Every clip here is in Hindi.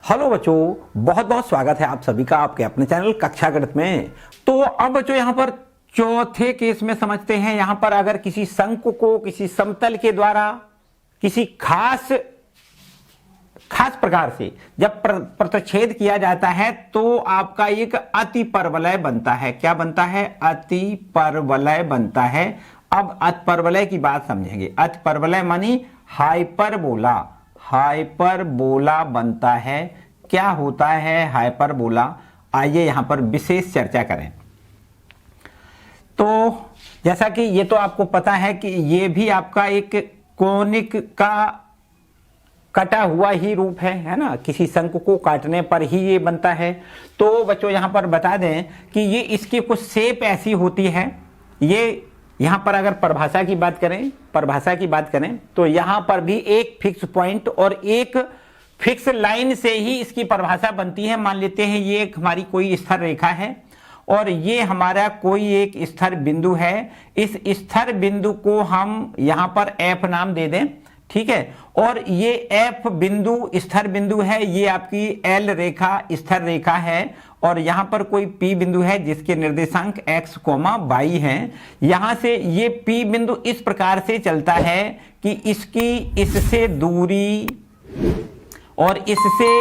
हेलो बच्चों, बहुत बहुत स्वागत है आप सभी का आपके अपने चैनल कक्षा गणित में। तो अब बच्चों यहाँ पर चौथे केस में समझते हैं। यहाँ पर अगर किसी शंकु को किसी समतल के द्वारा किसी खास प्रकार से जब प्रतिच्छेद किया जाता है तो आपका एक अतिपरवलय बनता है। क्या बनता है? अतिपरवलय बनता है। अब अतिपरवलय की बात समझेंगे। अतिपरवलय मानी हाइपरबोला। हाइपरबोला बनता है। क्या होता है हाइपरबोला? आइए यहां पर विशेष चर्चा करें। तो जैसा कि ये तो आपको पता है कि ये भी आपका एक कोनिक का कटा हुआ ही रूप है ना। किसी शंकु को काटने पर ही ये बनता है। तो बच्चों यहां पर बता दें कि ये इसकी कुछ शेप ऐसी होती है। ये यहां पर अगर परिभाषा की बात करें तो यहां पर भी एक फिक्स पॉइंट और एक फिक्स लाइन से ही इसकी परिभाषा बनती है। मान लेते हैं ये एक हमारी कोई स्थिर रेखा है और ये हमारा कोई एक स्थिर बिंदु है। इस स्थिर बिंदु को हम यहां पर एफ नाम दे दें, ठीक है। और ये एफ बिंदु स्थिर बिंदु है। ये आपकी एल रेखा स्थिर रेखा है और यहां पर कोई पी बिंदु है जिसके निर्देशांक x, y हैं। यहां से ये पी बिंदु इस प्रकार से चलता है कि इसकी इससे दूरी और इससे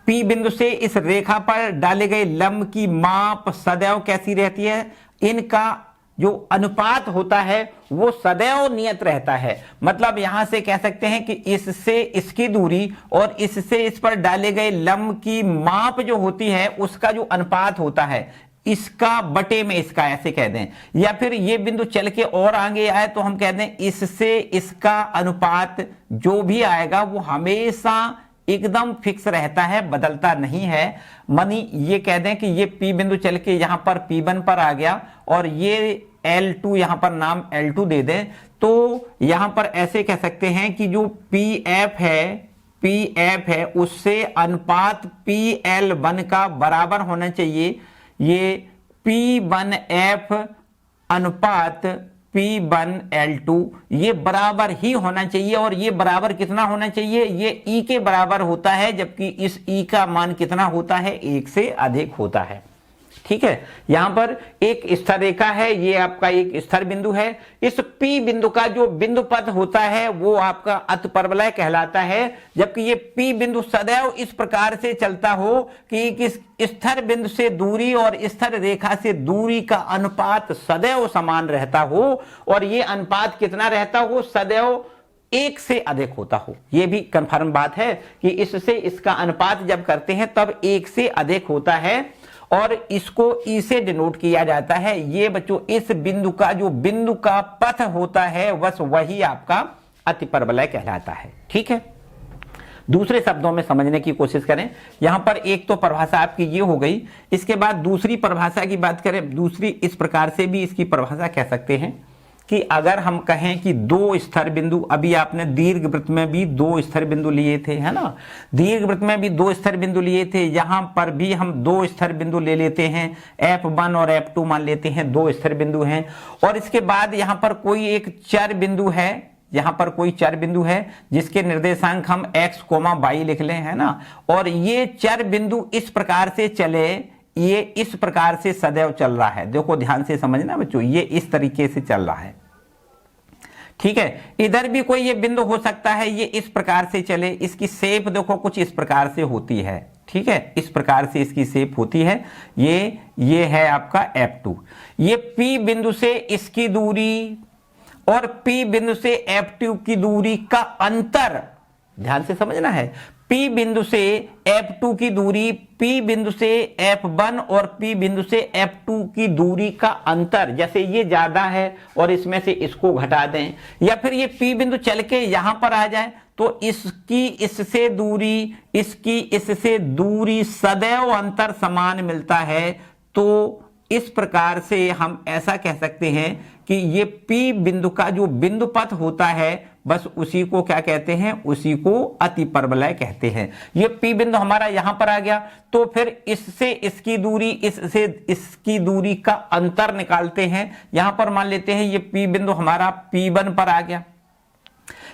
पी बिंदु से इस रेखा पर डाले गए लंब की माप सदैव कैसी रहती है? इनका जो अनुपात होता है वो सदैव नियत रहता है। मतलब यहां से कह सकते हैं कि इससे इसकी दूरी और इससे इस पर डाले गए लंब की माप जो होती है उसका जो अनुपात होता है इसका बटे में इसका, ऐसे कह दें। या फिर ये बिंदु चल के और आगे आए तो हम कह दें इससे इसका अनुपात जो भी आएगा वो हमेशा एकदम फिक्स रहता है, बदलता नहीं है। मानी ये कह दें कि ये P बिंदु चल के यहां पर P1 पर आ गया और ये L2 यहां पर नाम L2 दे दें तो यहां पर ऐसे कह सकते हैं कि जो PF है उससे अनुपात PL1 का बराबर होना चाहिए। ये P1F अनुपात P1L2 ये बराबर ही होना चाहिए। और ये बराबर कितना होना चाहिए? ये E के बराबर होता है, जबकि इस E का मान कितना होता है? 1 से अधिक होता है, ठीक है। यहां पर एक स्थिर रेखा है, ये आपका एक स्थिर बिंदु है। इस P बिंदु का जो बिंदु पथ होता है वो आपका अतिपरवलय कहलाता है। जबकि ये P बिंदु सदैव इस प्रकार से चलता हो कि किस स्थिर बिंदु से दूरी और स्थिर रेखा से दूरी का अनुपात सदैव समान रहता हो। और ये अनुपात कितना रहता हो? सदैव 1 से अधिक होता हो। ये भी कंफर्म बात है कि इससे इसका अनुपात जब करते हैं तब 1 से अधिक होता है और इसको ई से डिनोट किया जाता है। ये बच्चों इस बिंदु का जो बिंदु का पथ होता है बस वही आपका अतिपरवलय कहलाता है, ठीक है। दूसरे शब्दों में समझने की कोशिश करें। यहां पर एक तो परिभाषा आपकी ये हो गई। इसके बाद दूसरी परिभाषा की बात करें। दूसरी इस प्रकार से भी इसकी परिभाषा कह सकते हैं कि अगर हम कहें कि दो स्थिर बिंदु, अभी आपने दीर्घ वृत्त में भी दो स्थिर बिंदु लिए थे, है ना। दीर्घ वृत्त में भी दो स्थिर बिंदु लिए थे। यहां पर भी हम दो स्थिर बिंदु ले लेते हैं। F1 और F2 मान लेते हैं, दो स्थिर बिंदु हैं। और इसके बाद यहां पर कोई एक चर बिंदु है, यहां पर कोई चर बिंदु है जिसके निर्देशांक हम x, y लिख लें, है ना। और ये चर बिंदु इस प्रकार से चले, ये इस प्रकार से सदैव चल रहा है। देखो ध्यान से समझना बच्चों, ये इस तरीके से चल रहा है, ठीक है। इधर भी कोई ये बिंदु हो सकता है, ये इस प्रकार से चले। इसकी शेप देखो कुछ इस प्रकार से होती है, ठीक है। इस प्रकार से इसकी शेप होती है। ये है आपका F2। ये P बिंदु से इसकी दूरी और P बिंदु से F2 की दूरी का अंतर ध्यान से समझना है। P बिंदु से F2 की दूरी, P बिंदु से F1 और P बिंदु से F2 की दूरी का अंतर, जैसे ये ज्यादा है और इसमें से इसको घटा दें, या फिर ये P बिंदु चल के यहां पर आ जाए तो इसकी इससे दूरी, इसकी इससे दूरी सदैव अंतर समान मिलता है। तो इस प्रकार से हम ऐसा कह सकते हैं कि ये P बिंदु का जो बिंदु पथ होता है बस उसी को क्या कहते हैं? उसी को अतिपरवलय कहते हैं। ये P बिंदु हमारा यहां पर आ गया तो फिर इससे इसकी दूरी, इससे इसकी दूरी का अंतर निकालते हैं। यहां पर मान लेते हैं ये P बिंदु हमारा P1 पर आ गया।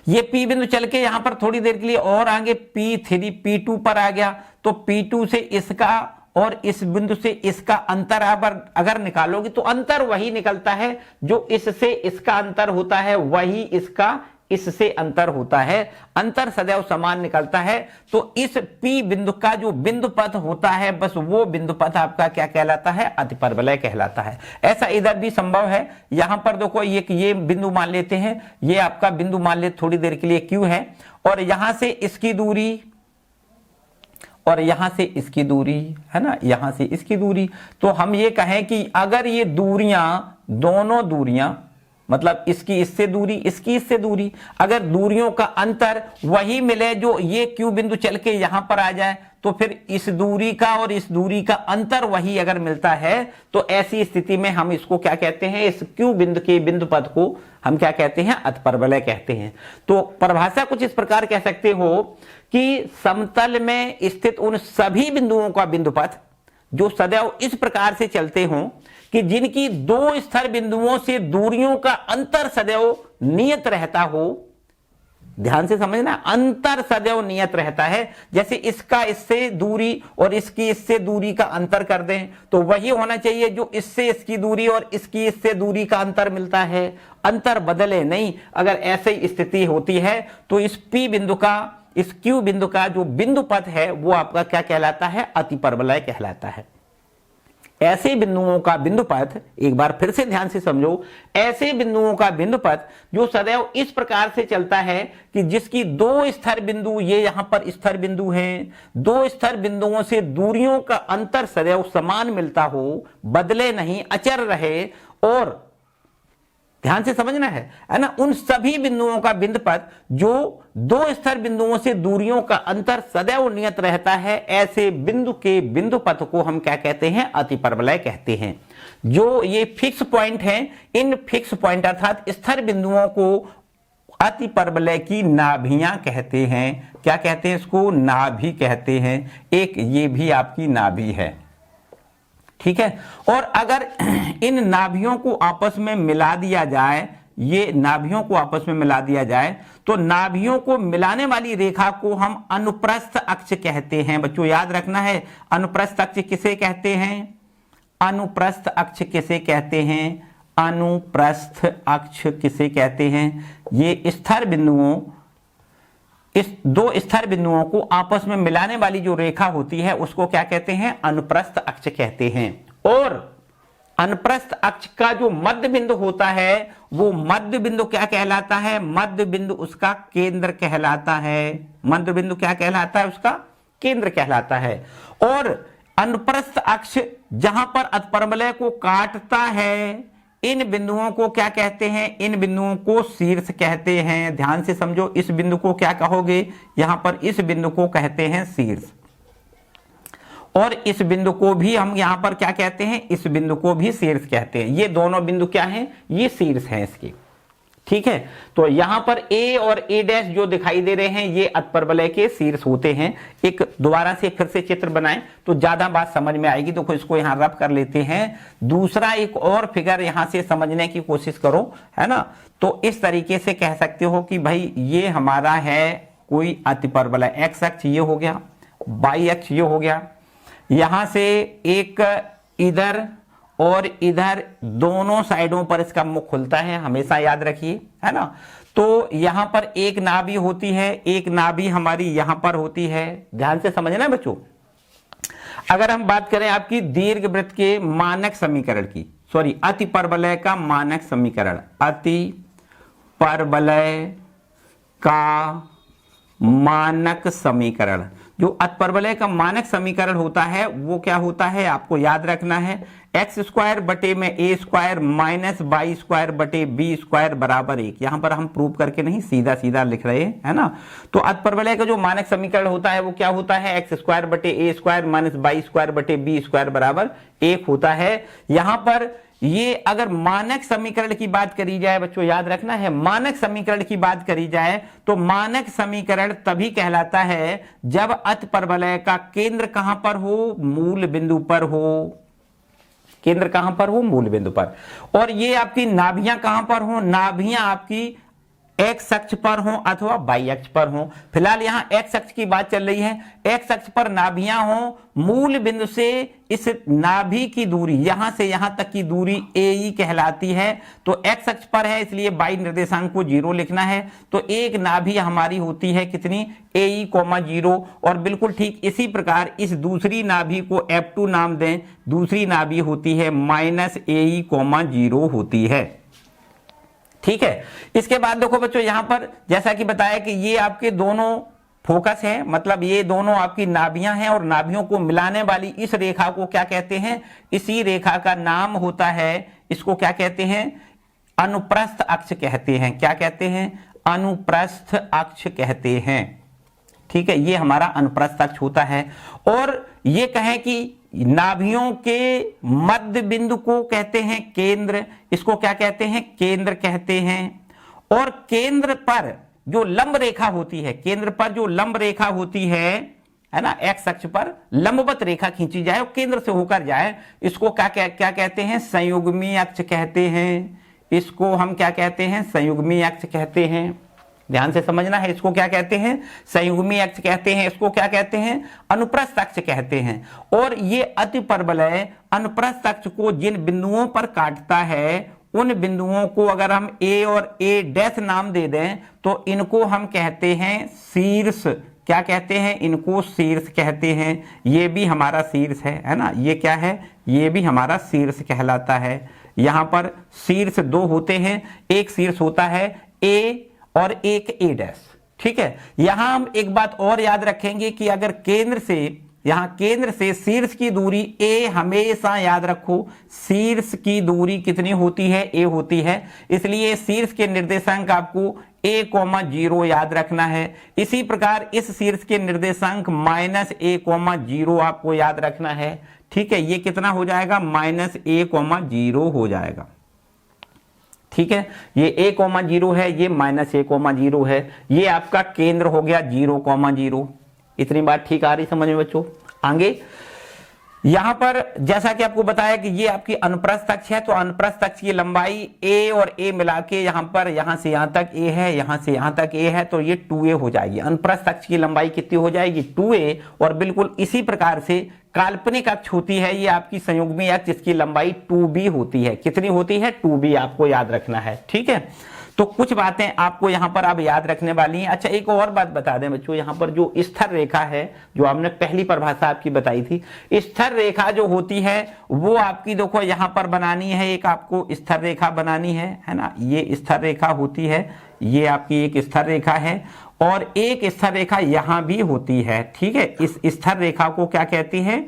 ये P बिंदु चल के यहां पर थोड़ी देर के लिए और आगे P3 P2 पर आ गया, तो P2 से इसका और इस बिंदु से इसका अंतर अगर निकालोगे तो अंतर वही निकलता है जो इससे इसका अंतर होता है, वही इसका इससे अंतर होता है, अंतर सदैव समान निकलता है। तो इस P बिंदु का जो बिंदु पथ होता है, बस वो बिंदु पथ आपका क्या कहलाता है? अतिपरवलय कहलाता है। ऐसा इधर भी संभव है। यहां पर देखो ये बिंदु मान लेते हैं, ये आपका बिंदु मान लेते थोड़ी देर के लिए Q है, और यहां से इसकी दूरी और यहां से इसकी दूरी है ना, यहां से इसकी दूरी। तो हम ये कहें कि अगर ये दूरियां, दोनों दूरियां, मतलब इसकी इससे दूरी, इसकी इससे दूरी, अगर दूरियों का अंतर वही मिले जो ये Q बिंदु चल के यहां पर आ जाए, तो फिर इस दूरी का और इस दूरी का अंतर वही अगर मिलता है, तो ऐसी स्थिति में हम इसको क्या कहते हैं? इस Q बिंदु के बिंदु पथ को हम क्या कहते हैं? अतिपरवलय कहते हैं। तो परिभाषा कुछ इस प्रकार कह सकते हो कि समतल में स्थित उन सभी बिंदुओं का बिंदु पथ जो सदैव इस प्रकार से चलते हों कि जिनकी दो स्थिर बिंदुओं से दूरियों का अंतर सदैव नियत रहता हो। ध्यान से समझना, अंतर सदैव नियत रहता है। जैसे इसका इससे दूरी और इसकी इससे दूरी का अंतर कर दें तो वही होना चाहिए जो इससे इसकी दूरी और इसकी इससे दूरी का अंतर मिलता है, अंतर बदले नहीं। अगर ऐसी स्थिति होती है तो इस P बिंदु का, इस Q बिंदु का जो बिंदु पथ है वो आपका क्या कहलाता है? अतिपरवलय कहलाता है। ऐसे बिंदुओं का बिंदु पथ, एक बार फिर से ध्यान से समझो, ऐसे बिंदुओं का बिंदु पथ जो सदैव इस प्रकार से चलता है कि जिसकी दो स्थिर बिंदु, ये यहां पर स्थिर बिंदु हैं, दो स्थिर बिंदुओं से दूरियों का अंतर सदैव समान मिलता हो, बदले नहीं, अचर रहे, और ध्यान से समझना है ना, उन सभी बिंदुओं का बिंदु पथ जो दो स्थिर बिंदुओं से दूरियों का अंतर सदैव नियत रहता है, ऐसे बिंदु के बिंदु पथ को हम क्या कहते हैं? अतिपरवलय कहते हैं। जो ये फिक्स पॉइंट हैं, इन फिक्स पॉइंट अर्थात स्थिर बिंदुओं को अतिपरवलय की नाभियां कहते हैं। क्या कहते हैं इसको? नाभि कहते हैं। एक ये भी आपकी नाभि है, ठीक है। और अगर इन नाभियों को आपस में मिला दिया जाए, ये नाभियों को आपस में मिला दिया जाए, तो नाभियों को मिलाने वाली रेखा को हम अनुप्रस्थ अक्ष कहते हैं। बच्चों याद रखना है, अनुप्रस्थ अक्ष किसे कहते हैं? अनुप्रस्थ अक्ष किसे कहते हैं? अनुप्रस्थ अक्ष किसे कहते हैं? ये स्थिर बिंदुओं, इस दो स्थिर बिंदुओं को आपस में मिलाने वाली जो रेखा होती है उसको क्या कहते हैं? अनुप्रस्थ अक्ष कहते हैं। और अनुप्रस्थ अक्ष का जो मध्य बिंदु होता है वो मध्य बिंदु क्या कहलाता है? मध्य बिंदु उसका केंद्र कहलाता है। मध्य बिंदु क्या कहलाता है? उसका केंद्र कहलाता है। और अनुप्रस्थ अक्ष जहां पर अतिपरवलय को काटता है, इन बिंदुओं को क्या कहते हैं? इन बिंदुओं को शीर्ष कहते हैं। ध्यान से समझो, इस बिंदु को क्या कहोगे? यहां पर इस बिंदु को कहते हैं शीर्ष, और इस बिंदु को भी हम यहां पर क्या कहते हैं? इस बिंदु को भी शीर्ष कहते हैं। ये दोनों बिंदु क्या हैं? ये शीर्ष हैं इसके, ठीक है। तो यहां पर A और A' जो दिखाई दे रहे हैं ये अतिपरवलय के शीर्ष होते हैं। एक दोबारा से फिर से चित्र बनाएं तो ज्यादा बात समझ में आएगी। तो इसको यहां रफ कर लेते हैं। दूसरा एक और फिगर यहां से समझने की कोशिश करो, है ना। तो इस तरीके से कह सकते हो कि भाई ये हमारा है कोई अतिपरवलय, एक्स अक्ष ये हो गया, वाई अक्ष ये हो गया, यहां से एक इधर और इधर दोनों साइडों पर इसका मुख खुलता है, हमेशा याद रखिए, है ना। तो यहां पर एक नाभि होती है, एक नाभि हमारी यहां पर होती है। ध्यान से समझना बच्चों। अगर हम बात करें आपकी दीर्घवृत्त के मानक समीकरण की, सॉरी अतिपरवलय का मानक समीकरण, अतिपरवलय का मानक समीकरण, जो अतिपरवलय का मानक समीकरण होता है वो क्या होता है? आपको याद रखना है, एक्स स्क्वायर बटे में ए स्क्वायर माइनस वाई स्क्वायर बटे बी स्क्वायर बराबर 1। यहां पर हम प्रूव करके नहीं, सीधा सीधा लिख रहे हैं, है ना। तो अतिपरवलय का जो मानक समीकरण होता है वो क्या होता है? एक्स स्क्वायर बटे A square minus Y square बटे बी स्क्वायर बराबर 1 होता है। यहां पर ये अगर मानक समीकरण की बात करी जाए, बच्चों याद रखना है, मानक समीकरण की बात करी जाए तो मानक समीकरण तभी कहलाता है जब अतिपरवलय का केंद्र कहां पर हो? मूल बिंदु पर हो। केंद्र कहां पर हो? मूल बिंदु पर। और ये आपकी नाभियां कहां पर हो? नाभियां आपकी एक्स अक्ष पर हो अथवा वाई अक्ष पर हो। फिलहाल यहाँ एक्स अक्ष की बात चल रही है। एक्स अक्ष पर नाभियां हो, मूल बिंदु से इस नाभि की दूरी यहां से यहां तक की दूरी ए कहलाती है। तो एक्स अक्ष पर है इसलिए वाई निर्देशांक को 0 लिखना है। तो एक नाभि हमारी होती है कितनी, ए कोमा 0। और बिल्कुल ठीक इसी प्रकार इस दूसरी नाभि को F2 नाम दें, दूसरी नाभि होती है माइनस ए कोमा 0 होती है। ठीक है। इसके बाद देखो बच्चों यहां पर जैसा कि बताया कि ये आपके दोनों फोकस है, मतलब ये दोनों आपकी नाभियां हैं और नाभियों को मिलाने वाली इस रेखा को क्या कहते हैं, इसी रेखा का नाम होता है, इसको क्या कहते हैं, अनुप्रस्थ अक्ष कहते हैं। क्या कहते हैं, अनुप्रस्थ अक्ष कहते हैं। ठीक है, ये हमारा अनुप्रस्थ अक्ष होता है। और ये कहें कि नाभियों के मध्य बिंदु को कहते हैं केंद्र, इसको क्या कहते हैं, केंद्र कहते हैं। और केंद्र पर जो लंब रेखा होती है, केंद्र पर जो लंब रेखा होती है ना, एक्स अक्ष पर लंबवत रेखा खींची जाए और केंद्र से होकर जाए, इसको क्या कहते हैं, संयुग्मी अक्ष कहते हैं। इसको हम क्या कहते हैं, संयुग्मी अक्ष कहते हैं। ध्यान से समझना है, इसको क्या कहते हैं, संयुग्मी अक्ष कहते हैं। इसको क्या कहते हैं, अनुप्रस्थ अक्ष कहते हैं। और ये अतिपरवलय अनुप्रस्थ अक्ष को जिन बिंदुओं पर काटता है, उन बिंदुओं को अगर हम ए और ए डैश नाम दे दें तो इनको हम कहते हैं शीर्ष। क्या कहते हैं, इनको शीर्ष कहते हैं। ये भी हमारा शीर्ष है ना, ये क्या है, ये भी हमारा शीर्ष कहलाता है। यहां पर शीर्ष 2 होते हैं, एक शीर्ष होता है ए और एक ए डैश। ठीक है। यहां हम एक बात और याद रखेंगे कि अगर केंद्र से, यहां केंद्र से शीर्ष की दूरी ए, हमेशा याद रखो शीर्ष की दूरी कितनी होती है, ए होती है। इसलिए शीर्ष के निर्देशांक आपको ए कोमा 0 याद रखना है। इसी प्रकार इस शीर्ष के निर्देशांक माइनस ए कोमा 0 आपको याद रखना है। ठीक है, ये कितना हो जाएगा, माइनस ए कोमा 0 हो जाएगा। ठीक है, ये ए कोमा 0 है, ये माइनस ए कोमा 0 है। ये आपका केंद्र हो गया 0 कोमा 0। इतनी बात ठीक आ रही समझ में बच्चों। आगे यहां पर जैसा कि आपको बताया कि ये आपकी अनुप्रस्थ अक्ष है, तो अनुप्रस्थ अक्ष की लंबाई ए और ए मिला के यहां पर, यहां से यहां तक ए है, यहां से यहां तक ए है, तो ये 2a हो जाएगी। अनुप्रस्थ अक्ष की लंबाई कितनी हो जाएगी, 2a। और बिल्कुल इसी प्रकार से काल्पनिक अक्ष होती है ये आपकी संयुग्मी अक्ष, जिसकी लंबाई 2b होती है। कितनी होती है, 2b आपको याद रखना है। ठीक है, तो कुछ बातें आपको यहां पर अब याद रखने वाली हैं। अच्छा, एक और बात बता दें बच्चों, यहां पर जो स्थिर रेखा है, जो हमने पहली परिभाषा आपकी बताई थी, स्थिर रेखा जो होती है वो आपकी देखो यहां पर बनानी है, एक आपको स्थिर रेखा बनानी है ना। ये स्थिर रेखा होती है, ये आपकी एक स्थिर रेखा है। और एक स्थिर रेखा यहां भी होती है। ठीक है, इस स्थिर रेखा को क्या कहते हैं,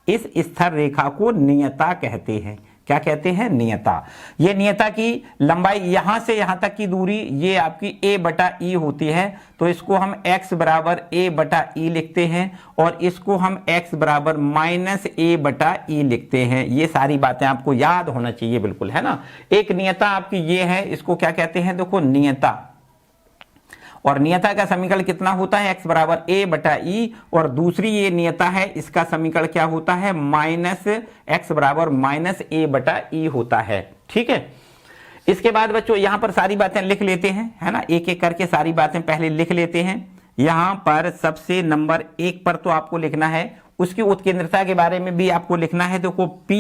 इस स्थिर रेखा को नियता कहते हैं। क्या कहते हैं, नियता। ये नियता की लंबाई यहां से यहां तक की दूरी ये आपकी a बटा ई होती है। तो इसको हम x बराबर a बटा ई लिखते हैं और इसको हम x बराबर माइनस a बटा ई लिखते हैं। ये सारी बातें आपको याद होना चाहिए, बिल्कुल है ना। एक नियता आपकी ये है, इसको क्या कहते हैं, देखो नियता। और नियता का समीकरण कितना होता है, x बराबर a बटा ई। और दूसरी ये नियता है, इसका समीकरण क्या होता है, माइनस x बराबर माइनस a बटा ई होता है। ठीक है, इसके बाद बच्चों यहां पर सारी बातें लिख लेते हैं, है ना, एक एक करके सारी बातें पहले लिख लेते हैं। यहां पर सबसे नंबर 1 पर तो आपको लिखना है, उसकी उत्केंद्रता के बारे में भी आपको लिखना है। देखो P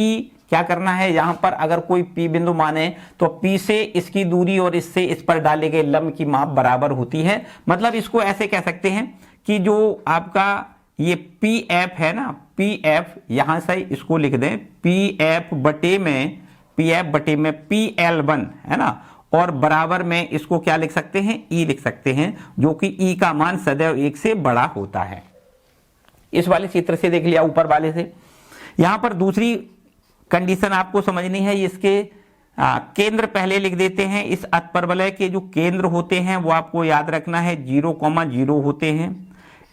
क्या करना है, यहां पर अगर कोई P बिंदु माने तो P से इसकी दूरी और इससे इस पर डाले गए लंब की माप बराबर होती है। मतलब इसको ऐसे कह सकते हैं कि जो आपका ये PF है ना, PF यहां से इसको लिख दें PF बटे में PL1 है ना, और बराबर में इसको क्या लिख सकते हैं, E लिख सकते हैं, जो कि E का मान सदैव 1 से बड़ा होता है। इस वाले चित्र से देख लिया, ऊपर वाले से। यहां पर दूसरी कंडीशन आपको समझनी है, इसके केंद्र पहले लिख देते हैं। इस अतपरवलय के जो केंद्र होते हैं वो आपको याद रखना है 0,0 होते हैं।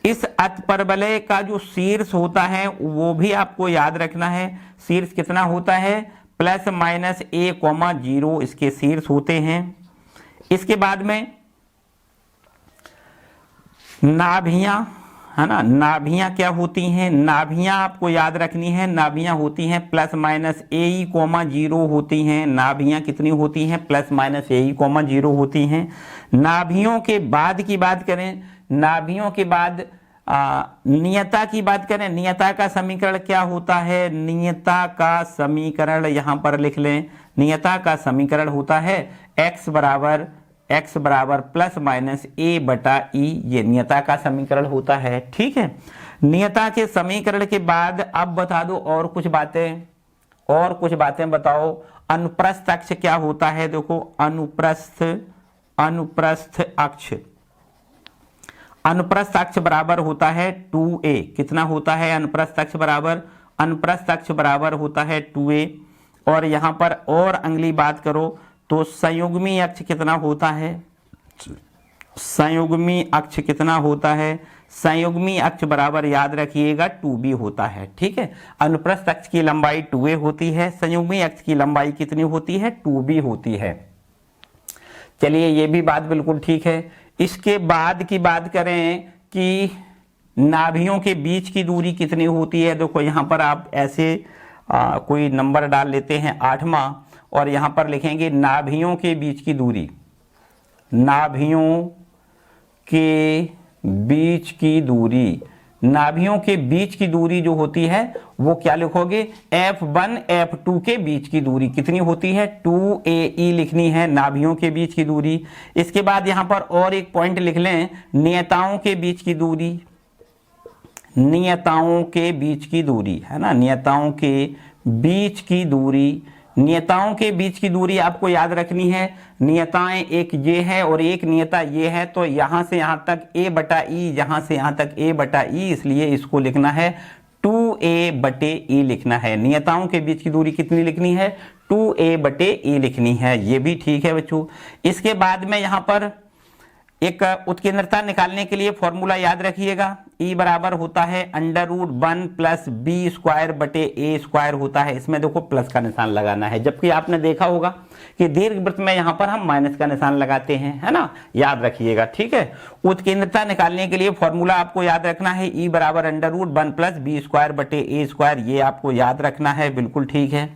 इस अतपरवलय का जो शीर्ष होता है वो भी आपको याद रखना है। शीर्ष कितना होता है, प्लस माइनस a,0 इसके शीर्ष होते हैं। इसके बाद में नाभियां है ना। नाभियां क्या होती हैं, नाभियां आपको याद रखनी है, नाभियां होती हैं प्लस माइनस ए कोमा 0 होती हैं। नाभियां कितनी होती हैं, प्लस माइनस ए कोमा 0 होती हैं। नाभियों के बाद की बात करें, नाभियों के बाद नियता की बात करें, नियता का समीकरण क्या होता है, नियता का समीकरण यहां पर लिख लें, नियता का समीकरण होता है x बराबर प्लस माइनस ए बटा ई, ये नियता का समीकरण होता है। ठीक है, नियता के समीकरण के बाद अब बता दो और कुछ बातें, और कुछ बातें बताओ। अनुप्रस्थ अक्ष क्या होता है, देखो अनुप्रस्थ अक्ष, अनुप्रस्थ अक्ष बराबर होता है 2a, कितना होता है अनुप्रस्थ अक्ष बराबर, अनुप्रस्थ अक्ष बराबर होता है 2a। और यहां पर और अगली बात करो तो संयुग्मी अक्ष कितना होता है, संयुग्मी अक्ष कितना होता है, संयुग्मी अक्ष बराबर याद रखिएगा 2b होता है। ठीक है, अनुप्रस्थ अक्ष की लंबाई 2a होती है, संयुग्मी अक्ष की लंबाई कितनी होती है, 2b होती है। चलिए ये भी बात बिल्कुल ठीक है। इसके बाद की बात करें कि नाभियों के बीच की दूरी कितनी होती है, देखो यहां पर आप ऐसे कोई नंबर डाल लेते हैं 8वां, और यहां पर लिखेंगे नाभियों के बीच की दूरी, नाभियों के बीच की दूरी, नाभियों के बीच की दूरी जो होती है वो क्या लिखोगे, F1 F2 के बीच की दूरी कितनी होती है, 2AE लिखनी है नाभियों के बीच की दूरी। इसके बाद यहां पर और एक पॉइंट लिख लें, नियताओं के बीच की दूरी, नियताओं के बीच की दूरी है ना, नियताओं के बीच की दूरी, नियताओं के बीच की दूरी आपको याद रखनी है। नियताएं एक ये है और एक नियता ये है, तो यहां से यहां तक a बटा ई, यहां से यहां तक a बटा ई, इसलिए इसको लिखना है 2a बटे e लिखना है। नियताओं के बीच की दूरी कितनी लिखनी है, 2a बटे e लिखनी है, ये भी ठीक है बच्चों। इसके बाद में यहां पर एक उत्केंद्रता निकालने के लिए फॉर्मूला याद रखिएगा, E बराबर होता है √1 प्लस बी स्क्वायर बटे ए स्क्वायर होता है। इसमें देखो प्लस का निशान लगाना है, जबकि आपने देखा होगा कि दीर्घवृत्त में यहां पर हम माइनस का निशान लगाते हैं, है ना, याद रखिएगा। ठीक है, उत्केंद्रता निकालने के लिए फॉर्मूला आपको याद रखना है, E बराबर √1 प्लस बी स्क्वायर बटे ए स्क्वायर, ये आपको याद रखना है, बिल्कुल ठीक है।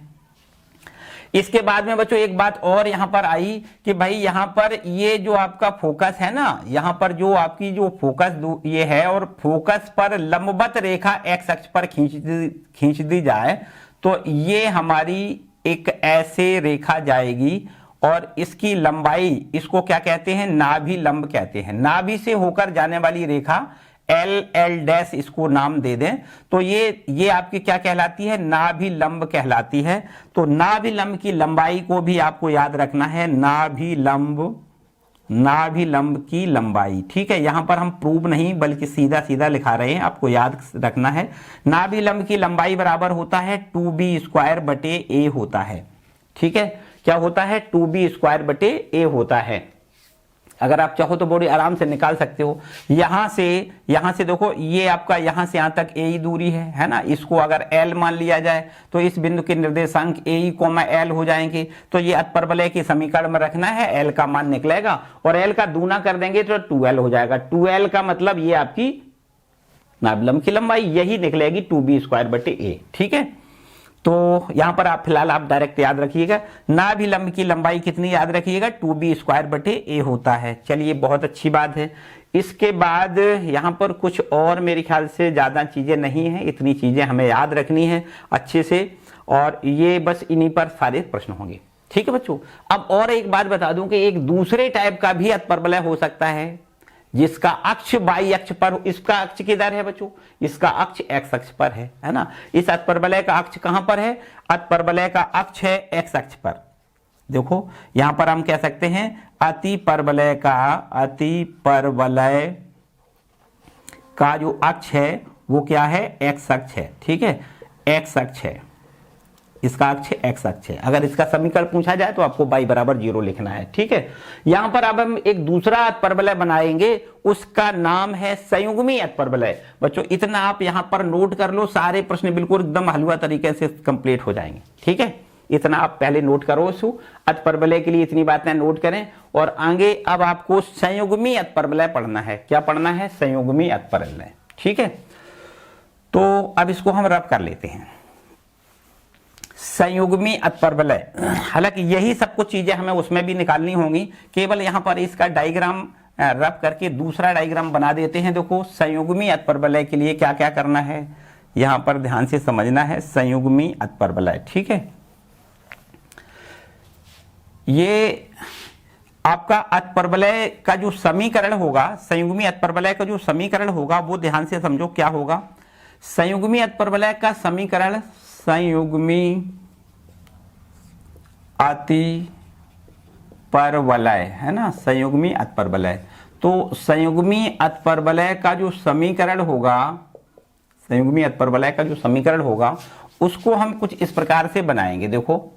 इसके बाद में बच्चों एक बात और यहां पर आई कि भाई यहां पर ये जो आपका फोकस है ना, यहां पर जो आपकी जो फोकस ये है, और फोकस पर लंबवत रेखा एक्स अक्ष पर खींच दी जाए तो ये हमारी एक ऐसे रेखा जाएगी, और इसकी लंबाई, इसको क्या कहते हैं, नाभि लंब कहते हैं। नाभि से होकर जाने वाली रेखा LL डैश इसको नाम दे दें तो ये आपकी क्या कहलाती है, नाभि लंब कहलाती है। तो नाभि लंब की लंबाई को भी आपको याद रखना है, नाभि लंब की लंबाई। ठीक है, यहां पर हम प्रूव नहीं बल्कि सीधा सीधा लिखा रहे हैं, आपको याद रखना है। नाभि लंब की लंबाई बराबर होता है 2b स्क्वायर बटे a होता है। ठीक है, क्या होता है, 2b स्क्वायर बटे a होता है। अगर आप चाहो तो बड़ी आराम से निकाल सकते हो। यहां से देखो ये आपका यहां से यहां तक ए दूरी है ना, इसको अगर L मान लिया जाए तो इस बिंदु के निर्देशांक ए L हो जाएंगे। तो ये अतपरवलय के समीकरण में रखना है, L का मान निकलेगा और L का दूना कर देंगे तो 2L हो जाएगा। 2L का मतलब ये आपकी नाभि लंब की लंबाई यही निकलेगी 2b स्क्वायर बटे a। ठीक है, तो यहां पर आप फिलहाल आप डायरेक्ट याद रखिएगा, नाभि लंब की लंबाई कितनी याद रखिएगा, 2b स्क्वायर बटे a होता है। चलिए बहुत अच्छी बात है। इसके बाद यहां पर कुछ और मेरे ख्याल से ज्यादा चीजें नहीं है, इतनी चीजें हमें याद रखनी है अच्छे से, और ये बस इन्हीं पर सारे प्रश्न होंगे। ठीक है बच्चों, अब और एक बात बता दूं कि एक दूसरे टाइप का भी अतपरवलय हो सकता है जिसका अक्ष वाई अक्ष पर, इसका अक्ष किधर है बच्चों, इसका अक्ष एक्स अक्ष पर है ना। इस अतपरवलय का अक्ष कहां पर है, अतपरवलय का अक्ष है एक्स अक्ष पर। देखो यहां पर हम कह सकते हैं अतिपरवलय का जो अक्ष है वो क्या है, एक्स अक्ष है। ठीक है, एक्स अक्ष है, इसका अक्ष एक्स अक्ष है। अगर इसका समीकरण पूछा जाए तो आपको y बराबर 0 लिखना है। ठीक है, यहां पर अब हम एक दूसरा अतपरवलय बनाएंगे, उसका नाम है संयुग्मी अतपरवलय। बच्चों इतना आप यहां पर नोट कर लो, सारे प्रश्न बिल्कुल एकदम हलवा तरीके से कंप्लीट हो जाएंगे। ठीक है, इतना आप पहले नोट करो, अतपरवलय के लिए इतनी बातें नोट करें। और आगे अब आपको संयुग्मी अतपरवलय पढ़ना है। क्या पढ़ना है, संयुग्मी अतपरवलय। ठीक है, तो अब इसको हम रब कर लेते हैं। संयुग्मी अतपरवलय, हालांकि यही सब कुछ चीजें हमें उसमें भी निकालनी होंगी, केवल यहां पर इसका डायग्राम रब करके दूसरा डायग्राम बना देते हैं। देखो संयुग्मी अतपरवलय के लिए क्या क्या करना है, यहां पर ध्यान से समझना है। संयुग्मी अतपरवलय, ठीक है, ये आपका अतपरवलय का जो समीकरण होगा, संयुग्मी अतपरवलय का जो समीकरण होगा वो ध्यान से समझो क्या होगा। संयुग्मी अतपरवलय का समीकरण संयुग्मी अतिपरवलय है ना, संयुग्मी अतपरवलय। तो संयुग्मी अतपरवलय का जो समीकरण होगा, संयुग्मी अतपरवलय का जो समीकरण होगा उसको हम कुछ इस प्रकार से बनाएंगे। देखो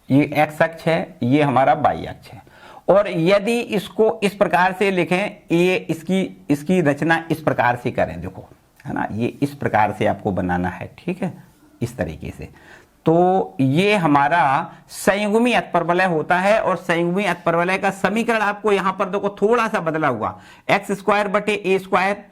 ये एक्स अक्ष है, ये हमारा वाई अक्ष है, और यदि इसको इस प्रकार से लिखें, ये इसकी रचना इस प्रकार से करें, देखो है ना, ये इस प्रकार से आपको बनाना है, ठीक है, इस तरीके से। तो ये हमारा संयुग्मी अतपरवलय होता है, और संयुग्मी अतपरवलय का समीकरण आपको यहां पर देखो थोड़ा सा बदला हुआ, एक्स स्क्वायर बटे ए स्क्वायर,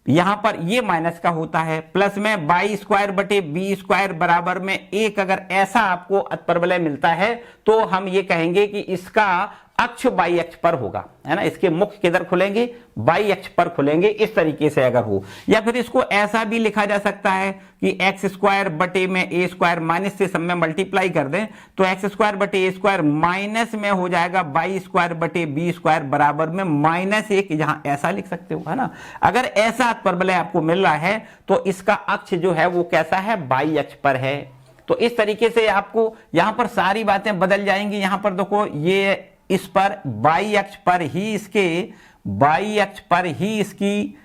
यहां पर ये माइनस का होता है, प्लस में वाई स्क्वायर बटे बी स्क्वायर बराबर में एक। अगर ऐसा आपको अतपरवलय मिलता है तो हम ये कहेंगे कि इसका अक्ष वाई अक्ष पर होगा, है ना, इसके मुख किधर खुलेंगे, वाई अक्ष पर खुलेंगे, इस तरीके से अगर हो। या फिर इसको ऐसा भी लिखा जा सकता है कि एक्स स्क्वायर बटे में ए स्क्वायर, माइनस से सब में मल्टीप्लाई कर दें तो एक्स स्क्वायर बटे ए स्क्वायर माइनस में हो जाएगा वाई स्क्वायर बटे बी स्क्वायर बराबर में -1, यहां ऐसा लिख सकते हो, है ना। अगर ऐसा अतपरवलय आपको मिल रहा है तो इसका अक्ष जो है वो कैसा है, वाई अक्ष पर है। तो इस तरीके से आपको यहां पर सारी बातें बदल जाएंगी। यहां पर देखो ये इस पर वाई अक्ष पर ही इसके, वाई अक्ष पर ही इसकी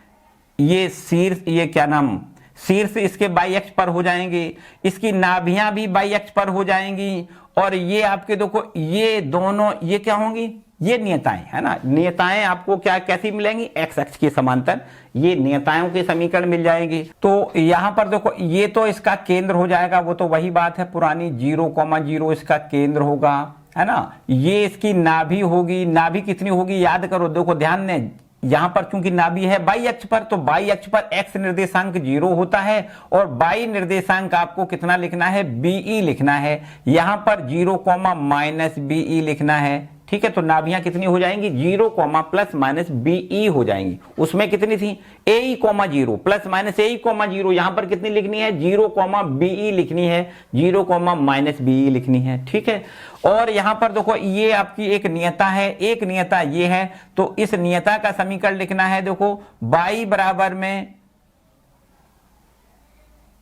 ये शीर्ष, ये क्या नाम, शीर्ष इसके वाई अक्ष पर हो जाएंगे, इसकी नाभियां भी वाई अक्ष पर हो जाएंगी, और ये आपके देखो ये दोनों ये क्या होंगी, ये नियताएं, है ना। नियताएं आपको क्या कैसी मिलेंगी, एक्स अक्ष के समांतर, ये नियताओं के समीकरण मिल जाएंगे। तो यहां पर देखो ये तो इसका केंद्र हो जाएगा, वो तो वही बात है पुरानी, 0,0 इसका केंद्र होगा, है ना। ये इसकी नाभि होगी, नाभि कितनी होगी याद करो, देखो ध्यान दें, यहां पर क्योंकि नाभि है वाई अक्ष पर, तो वाई अक्ष पर एक्स निर्देशांक 0 होता है, और वाई निर्देशांक आपको कितना लिखना है, बीई लिखना है। यहां पर 0,-BE लिखना है, ठीक है। तो नाभियां कितनी हो जाएंगी, 0,+-BE हो जाएंगी। उसमें कितनी थी, AE,0 +-AE,0, यहां पर कितनी लिखनी है, 0,BE लिखनी है, 0,-BE लिखनी है, ठीक है। और यहां पर देखो ये आपकी एक नियता है, एक नियता ये है, तो इस नियता का समीकरण लिखना है, देखो y बराबर में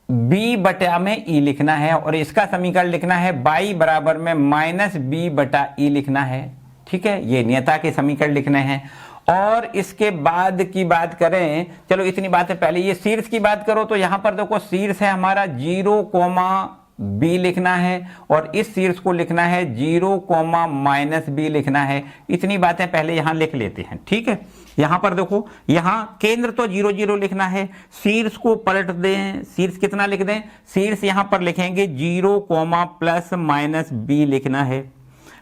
b बटा में e लिखना है, और इसका समीकरण लिखना है y बराबर में -b बटा e लिखना है, ठीक है। ये नियता के समीकरण लिखने हैं। और इसके बाद की बात करें, चलो इतनी बात है, पहले ये शीर्ष की बात करो, तो यहां पर देखो शीर्ष है हमारा 0,b लिखना है, और इस शीर्ष को लिखना है 0,-b लिखना है। इतनी बातें पहले यहां लिख लेते हैं, ठीक है। यहां पर देखो, यहां केंद्र तो 0,0 लिखना है, शीर्ष को पलट दें, शीर्ष कितना लिख दें, शीर्ष यहां पर लिखेंगे 0,+-b लिखना है।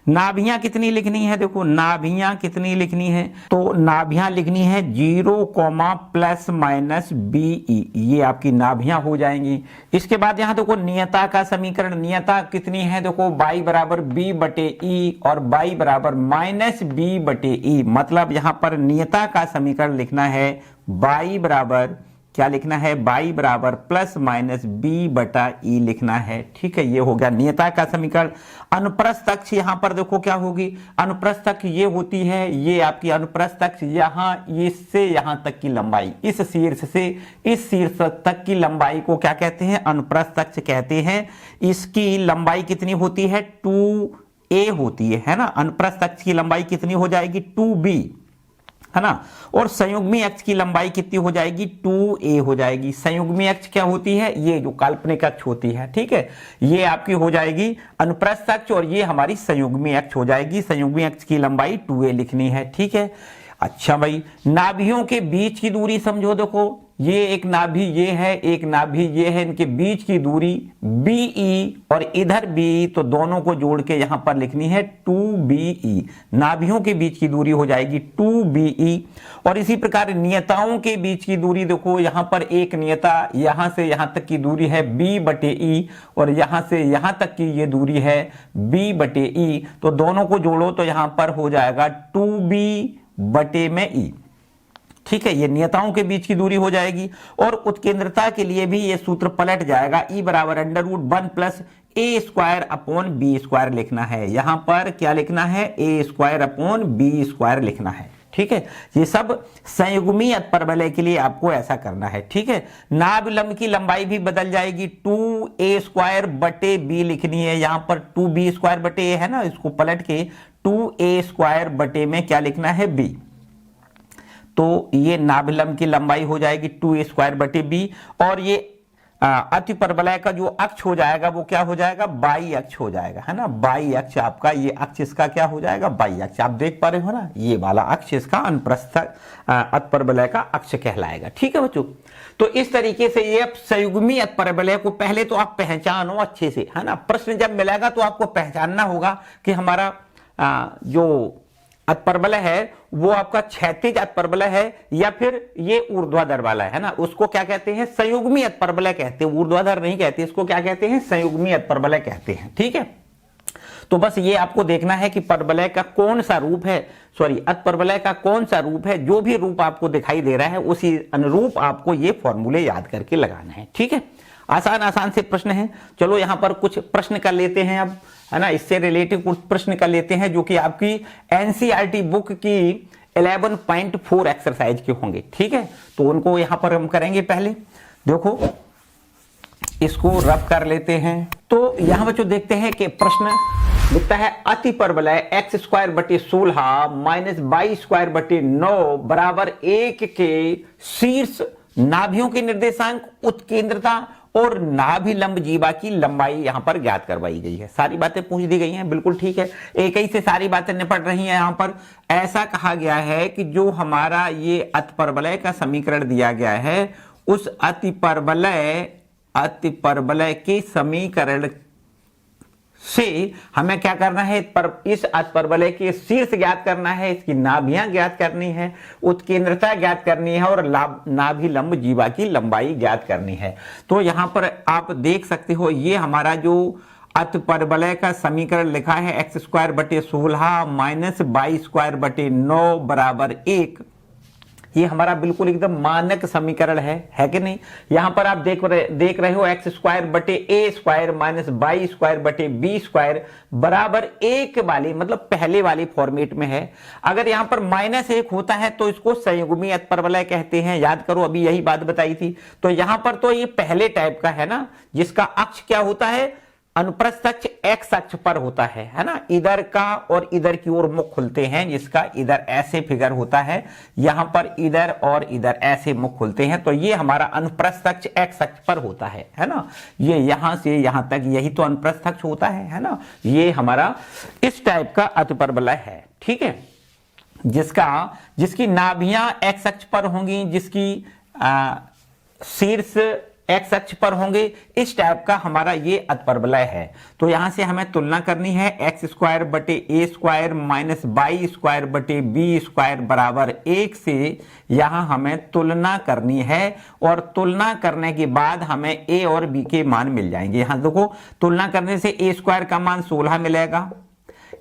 नाभियां कितनी लिखनी है, देखो नाभियां कितनी लिखनी है, तो नाभियां लिखनी है 0,+-BE, ये आपकी नाभियां हो जाएंगी। इसके बाद यहां देखो नियता का समीकरण, नियता कितनी है, देखो y बराबर b बटे e, और y बराबर -b बटे e, मतलब यहां पर नियता का समीकरण लिखना है y बराबर, क्या लिखना है, y बराबर +-b बटा e लिखना है, ठीक है। ये हो गया नियता का समीकरण। अनुप्रस्थ अक्ष यहां पर देखो क्या होगी, अनुप्रस्थ अक्ष ये होती है, ये आपकी अनुप्रस्थ अक्ष, यहां इससे यहां तक की लंबाई, इस शीर्ष से इस शीर्ष तक की लंबाई को क्या कहते हैं, अनुप्रस्थ अक्ष कहते हैं। इसकी लंबाई कितनी होती है, 2a होती है ना। अनुप्रस्थ अक्ष की लंबाई कितनी हो जाएगी, 2b, है ना। और संयुग्मी अक्ष की लंबाई कितनी हो जाएगी, 2a हो जाएगी। संयुग्मी अक्ष क्या होती है, ये जो काल्पनिक अक्ष होती है, ठीक है, ये आपकी हो जाएगी अनुप्रस्थ अक्ष, और ये हमारी संयुग्मी अक्ष हो जाएगी। संयुग्मी अक्ष की लंबाई 2a लिखनी है, ठीक है। अच्छा भाई, नाभियों के बीच की दूरी समझो, देखो ये एक नाभि ये है, एक नाभि ये है, इनके बीच की दूरी BE और इधर BE, तो दोनों को जोड़ के यहां पर लिखनी है 2BE। नाभियों के बीच की दूरी हो जाएगी 2BE। और इसी प्रकार नियताओं के बीच की दूरी देखो, यहां पर एक नियता यहां से यहां तक की दूरी है B/E और यहां से यहां तक की ये दूरी है B/E, तो दोनों को जोड़ो तो यहां पर हो जाएगा 2B/E। ठीक है, ये नियताओं के बीच की दूरी हो जाएगी। और उत्केंद्रता के लिए भी ये सूत्र पलट जाएगा, E बराबर √1 प्लस A² / B² लिखना है। यहां पर क्या लिखना है, A² / B² लिखना है। ठीक है, ये सब संयुग्मी अतपरवलय के लिए आपको ऐसा करना है। ठीक है, नाभ लंब की लंबाई भी बदल जाएगी, 2A² / B लिखनी है। यहां पर 2B² / A है ना, इसको पलट के 2A² / में क्या लिखना है, B। तो ये नाभिलंब की लंबाई हो जाएगी 2A² / B। और ये अतिपरवलय का जो अक्ष हो जाएगा वो क्या हो जाएगा, बाई अक्ष हो जाएगा, है ना। बाई अक्ष आपका, ये अक्ष इसका क्या हो जाएगा, बाई अक्ष। आप देख पा रहे हो ना, ये वाला अक्ष इसका अनुप्रस्थ अतपरवलय का अक्ष कहलाएगा। ठीक है बच्चों, तो इस तरीके से ये संयुग्मी अतपरवलय को पहले तो आप पहचानो अच्छे से, है ना। प्रश्न जब मिलेगा तो आपको पहचानना होगा कि हमारा जो अतपरवलय है वो आपका क्षैतिज अतपरवलय है या फिर ये ऊर्ध्वाधर वाला है ना। उसको क्या कहते हैं, संयुग्मी अतपरवलय कहते हैं, ऊर्ध्वाधर नहीं कहते, इसको क्या कहते हैं, संयुग्मी अतपरवलय कहते हैं। ठीक है, तो बस ये आपको देखना है कि परवलय का कौन सा रूप है, अतपरवलय का कौन सा रूप है। जो भी रूप आपको दिखाई दे रहा है उसी अनुरूप आपको ये फॉर्मूले याद करके लगाना है। ठीक है, आसान से प्रश्न है। चलो यहां पर कुछ प्रश्न कर लेते हैं अब, है ना। इससे रिलेटिव कुछ प्रश्न कर लेते हैं जो कि आपकी NCERT बुक की 11.4 एक्सरसाइज के होंगे। ठीक है, तो उनको यहां पर हम करेंगे। पहले देखो, इसको रब कर लेते हैं। तो यहां बच्चों देखते हैं कि प्रश्न लिखता है अतिपरवलय x² / 16 - y² / 9 बराबर 1 के शीर्ष नाभियों के निर्देशांक, उत्केंद्रता और नाभि लंब जीवा की लंबाई यहां पर ज्ञात करवाई गई है। सारी बातें पूछ दी गई हैं, बिल्कुल ठीक है, एक ही से सारी बातें निपट रही हैं। यहां पर ऐसा कहा गया है कि जो हमारा ये अतिपरवलय का समीकरण दिया गया है, उस अतिपरवलय के समीकरण से हमें क्या करना है, इस अतिपरवलय के शीर्ष ज्ञात करना है, इसकी नाभियां ज्ञात करनी है, उत्केंद्रता ज्ञात करनी है और नाभि लंब जीवा की लंबाई ज्ञात करनी है। तो यहां पर आप देख सकते हो, ये हमारा जो अतिपरवलय का समीकरण लिखा है x² / 16 - y² / 9 बराबर 1, ये हमारा बिल्कुल एकदम मानक समीकरण है कि नहीं। यहां पर आप देख रहे हो x² / A² - y² / B² बराबर 1 वाली, मतलब पहले वाली फॉर्मेट में है। अगर यहां पर -1 होता है तो इसको संयुग्मी अतपरवलय कहते हैं। याद करो, अभी यही बात बताई थी। तो यहां पर तो ये पहले टाइप का है ना, जिसका अक्ष क्या होता है, अनुप्रस्थ अक्ष x अक्ष पर होता है ना। इधर का और इधर की ओर मुख खुलते हैं, जिसका इधर ऐसे फिगर होता है, यहां पर इधर और इधर ऐसे मुख खुलते हैं। तो ये हमारा अनुप्रस्थ अक्ष x अक्ष पर होता है ना। ये यहां से यहां तक, यही तो अनुप्रस्थ अक्ष होता है ना। ये हमारा इस टाइप का अतिपरवलय है। ठीक है, जिसकी नाभियां x अक्ष पर होंगी, जिसकी शीर्ष x अक्ष पर होंगे, इस टाइप का हमारा ये अतपरवलय है। तो यहां से हमें तुलना करनी है x² / A² - y² / B² बराबर 1 से यहां हमें तुलना करनी है। और तुलना करने के बाद हमें a और b के मान मिल जाएंगे। यहां देखो, तुलना करने से a² का मान 16 मिलेगा,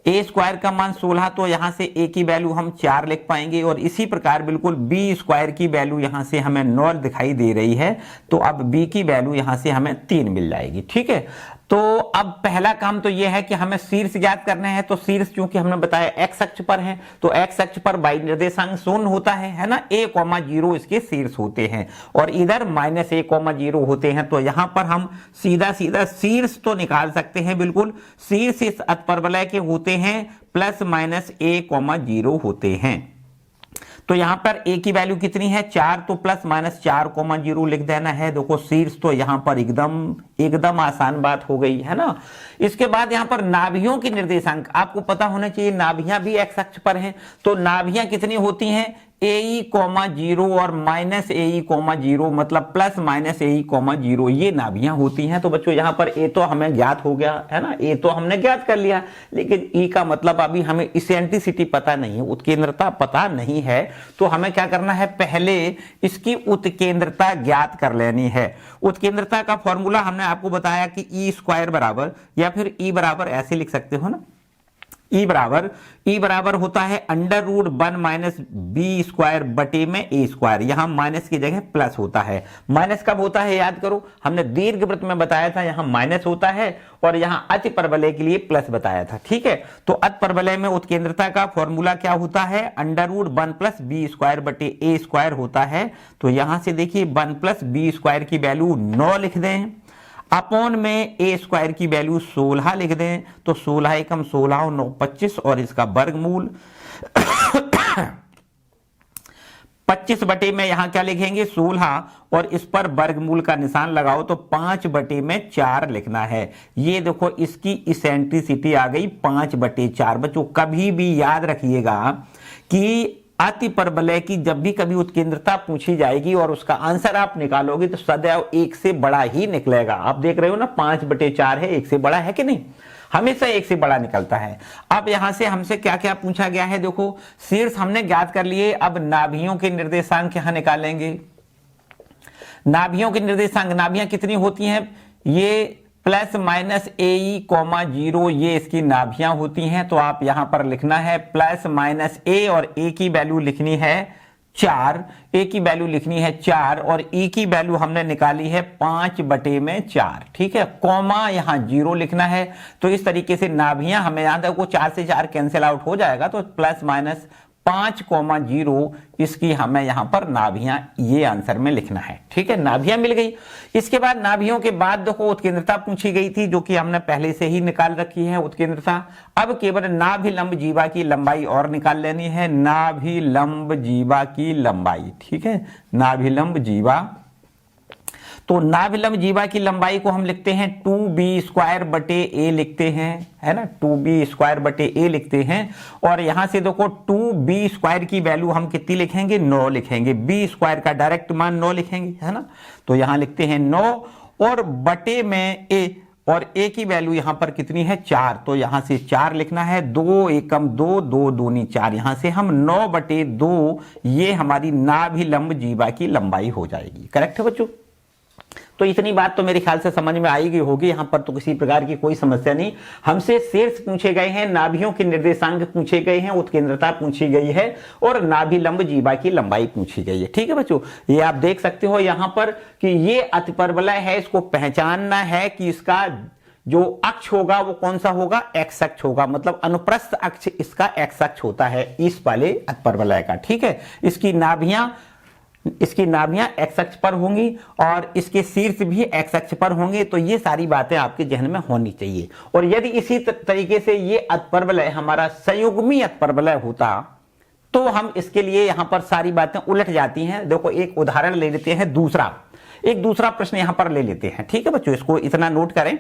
a² का मान 16, तो यहां से a की वैल्यू हम 4 लिख पाएंगे। और इसी प्रकार बिल्कुल b² की वैल्यू यहां से हमें 9 दिखाई दे रही है, तो अब b की वैल्यू यहां से हमें 3 मिल जाएगी। ठीक है, तो अब पहला काम तो यह है कि हमें शीर्ष ज्ञात करना है। तो शीर्ष चूंकि हमने बताया x अक्ष पर है, तो x अक्ष पर y निर्देशांक 0 होता है ना। a,0 इसके शीर्ष होते हैं और इधर -a,0 होते हैं। तो यहां पर हम सीधा शीर्ष तो निकाल सकते हैं। बिल्कुल, शीर्ष इस अतपरवलय के होते हैं +-a,0 होते हैं। तो यहां पर a की वैल्यू कितनी है, 4, तो +-4,0 लिख देना है। देखो, शीर्ष तो यहां पर एकदम आसान बात हो गई है ना। इसके बाद यहां पर नाभियों की निर्देशांक आपको पता होना चाहिए। नाभियां भी x अक्ष पर हैं, तो नाभियां कितनी होती हैं, ए कॉमा जीरो और माइनस ए कॉमा जीरो, मतलब प्लस माइनस ए कॉमा जीरो, ये नाभियां होती हैं। तो बच्चों यहाँ पर ए तो हमें ज्ञात हो गया है ना, ए तो हमने ज्ञात कर लिया, लेकिन ई का मतलब अभी हमें इसेंट्रिसिटी पता नहीं है, उत्केंद्रता पता नहीं है। तो हमें क्या करना है, पहले इसकी उत्केंद्रता ज्ञात कर लेनी है। उत्केंद्रता का फॉर्मूला हमने आपको बताया कि ई स्क्वायर बराबर, या फिर ई बराबर ऐसे लिख सकते हो ना, ई बराबर होता है under root 1 minus B square बटे में ए स्क्वायर। यहां माइनस की जगह प्लस होता है। माइनस कब होता है याद करो, हमने दीर्घवृत्त में बताया था यहां माइनस होता है, और यहां अति परवलय के लिए प्लस बताया था। ठीक है, तो अति परवलय में उत्केंद्रता का फॉर्मूला क्या होता है, under root 1 plus B square बटे ए स्क्वायर होता है। तो यहां से देखिए 1 प्लस बी स्क्वायर की वैल्यू 9 लिख दें, अपॉन में ए स्क्वायर की वैल्यू 16 लिख दें। तो 16 एकम 16 और 9 25, और इसका वर्गमूल 25 बटे में यहां क्या लिखेंगे 16, और इस पर वर्गमूल का निशान लगाओ तो 5 बटे में 4 लिखना है। ये देखो इसकी इसेंट्रिसिटी आ गई 5 बटे 4। बच्चों कभी भी याद रखिएगा कि अति परवलय की जब भी कभी उत्केंद्रता पूछी जाएगी और उसका आंसर आप निकालोगे तो सदैव एक से बड़ा ही निकलेगा। आप देख रहे हो ना 5 बटे 4 है, एक से बड़ा है कि नहीं, हमेशा एक से बड़ा निकलता है। अब यहां से हमसे क्या क्या पूछा गया है, देखो शीर्ष हमने ज्ञात कर लिए, अब नाभियों के निर्देशांक यहां निकालेंगे। नाभियों के निर्देशांक, नाभियां कितनी होती हैं, ये प्लस माइनस ए कॉमा जीरो, ये इसकी नाभियां होती हैं। तो आप यहां पर लिखना है प्लस माइनस ए, और ए की वैल्यू लिखनी है 4, ए की वैल्यू लिखनी है 4, और ई की वैल्यू हमने निकाली है 5 बटे में 4। ठीक है, कॉमा यहां 0 लिखना है। तो इस तरीके से नाभियां हमें याद है, 4 से 4 कैंसिल आउट हो जाएगा, तो प्लस माइनस 5,0 इसकी हमें यहां पर नाभियां ये आंसर में लिखना है। ठीक है, नाभियां मिल गई। इसके बाद नाभियों के बाद देखो उत्केंद्रता पूछी गई थी, जो कि हमने पहले से ही निकाल रखी है उत्केंद्रता। अब केवल नाभिलंब जीवा की लंबाई और निकाल लेनी है, नाभिलंब जीवा की लंबाई। ठीक है, नाभिलंब जीवा, तो नाभिलंब जीवा की लंबाई को हम लिखते हैं 2b स्क्वायर बटे ए लिखते हैं, है ना, 2b स्क्वायर बटे ए लिखते हैं। और यहां से देखो 2b स्क्वायर की वैल्यू हम कितनी लिखेंगे, 9 लिखेंगे। b स्क्वायर का डायरेक्ट मान 9 लिखेंगे, है ना, तो यहां लिखते हैं 9, और बटे में a, और a की वैल्यू यहां पर कितनी है 4, तो यहां से 4 लिखना है। 2 एकम 2, 2 दूनी 4, यहां से हम 9 बटे 2, ये हमारी नाभिलंब जीवा की लंबाई हो जाएगी। करेक्ट है बच्चों, तो इतनी बात तो मेरे ख्याल से समझ में आई गई होगी। यहां पर तो किसी प्रकार की कोई समस्या नहीं। हमसे शीर्ष पूछे गए हैं, नाभियों के निर्देशांक पूछे गए हैं, उत्केंद्रता पूछी गई है, और नाभिलंब जीवा की लंबाई पूछी गई है। ठीक है बच्चों, ये आप देख सकते हो यहां पर कि ये अतिपरवलय है, इसको पहचानना है कि इसका जो अक्ष होगा वो कौन सा होगा, एक्स अक्ष होगा, मतलब अनुप्रस्थ अक्ष इसका एक्स अक्ष होता है इस वाले अतिपरवलय का। ठीक है, इसकी नाभियां एक्स अक्ष पर होंगी, और इसके शीर्ष भी एक्स अक्ष पर होंगे। तो ये सारी बातें आपके जहन में होनी चाहिए। और यदि इसी तरीके से ये अतिपरवलय हमारा संयुग्मी अतिपरवलय होता तो हम इसके लिए यहां पर सारी बातें उलट जाती हैं। देखो एक उदाहरण ले लेते हैं, एक दूसरा प्रश्न यहां पर ले लेते हैं। ठीक है बच्चों, इसको इतना नोट करें।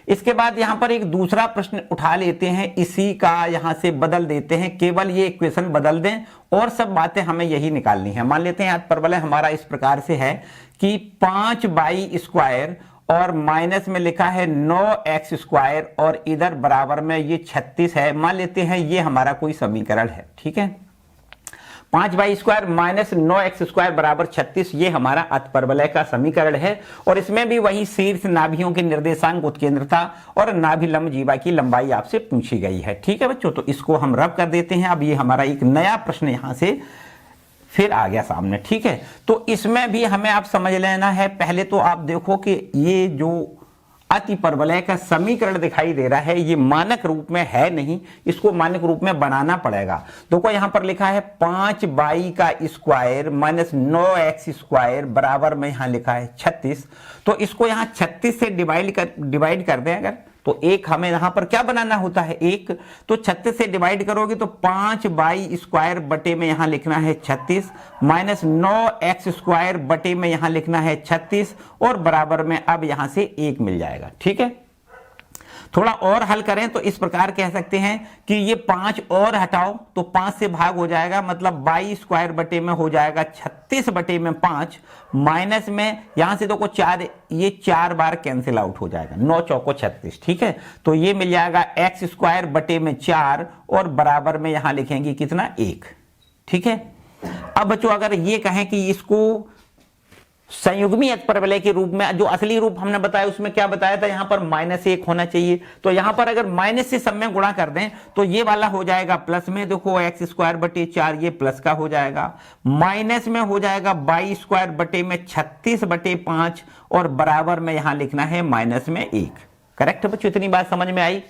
इसके बाद यहां पर एक दूसरा प्रश्न उठा लेते हैं, इसी का यहां से बदल देते हैं, केवल ये इक्वेशन बदल दें और सब बातें हमें यही निकालनी है। मान लेते हैं अतिपरवलय हमारा इस प्रकार से है कि 5y स्क्वायर, और माइनस में लिखा है 9x स्क्वायर, और इधर बराबर में ये 36 है। मान लेते हैं ये हमारा कोई समीकरण है। ठीक है, 5y square minus 9x square बराबर 36, ये हमारा अतिपरवलय का समीकरण है। और इसमें भी वही शीर्ष, नाभियों के निर्देशांक, उत्केंद्रता और नाभिलंब जीवा की लंबाई आपसे पूछी गई है। ठीक है बच्चों, तो इसको हम रब कर देते हैं। अब ये हमारा एक नया प्रश्न यहां से फिर आ गया सामने। ठीक है, तो इसमें भी हमें आप समझ लेना है। पहले तो आप देखो कि ये जो अतिपरवलय का समीकरण दिखाई दे रहा है, ये मानक रूप में है नहीं, इसको मानक रूप में बनाना पड़ेगा। देखो यहां पर लिखा है 5y का स्क्वायर माइनस 9x स्क्वायर बराबर में यहां लिखा है 36। तो इसको यहां 36 से डिवाइड कर दें अगर, तो एक हमें यहां पर क्या बनाना होता है, एक, तो 36 से डिवाइड करोगे तो 5y स्क्वायर बटे में यहां लिखना है 36, माइनस 9x स्क्वायर बटे में यहां लिखना है 36, और बराबर में अब यहां से 1 मिल जाएगा। ठीक है, थोड़ा और हल करें तो इस प्रकार कह सकते हैं कि ये 5 और हटाओ तो 5 से भाग हो जाएगा, मतलब 22 स्क्वायर बटे में हो जाएगा 36 बटे में 5, माइनस में यहां से देखो 4, ये 4 बार कैंसिल आउट हो जाएगा, 9 चौको 36, ठीक है। तो ये मिल जाएगा एक्स स्क्वायर बटे में 4 और बराबर में यहां लिखेंगे कितना 1, ठीक है। अब बच्चों अगर ये कहें कि इसको संयुग्मी अतपरवलय के रूप में, जो असली रूप हमने बताया उसमें क्या बताया था, यहां पर -1 होना चाहिए, तो यहां पर अगर माइनस से सब में गुणा कर दें तो ये वाला हो जाएगा प्लस में, देखो एक्स स्क्वायर बटे 4 ये प्लस का हो जाएगा, माइनस में हो जाएगा 22 स्क्वायर बटे में 36 बटे 5 और बराबर में यहां लिखना है माइनस में 1। करेक्ट बच्चों, इतनी बात समझ में आई।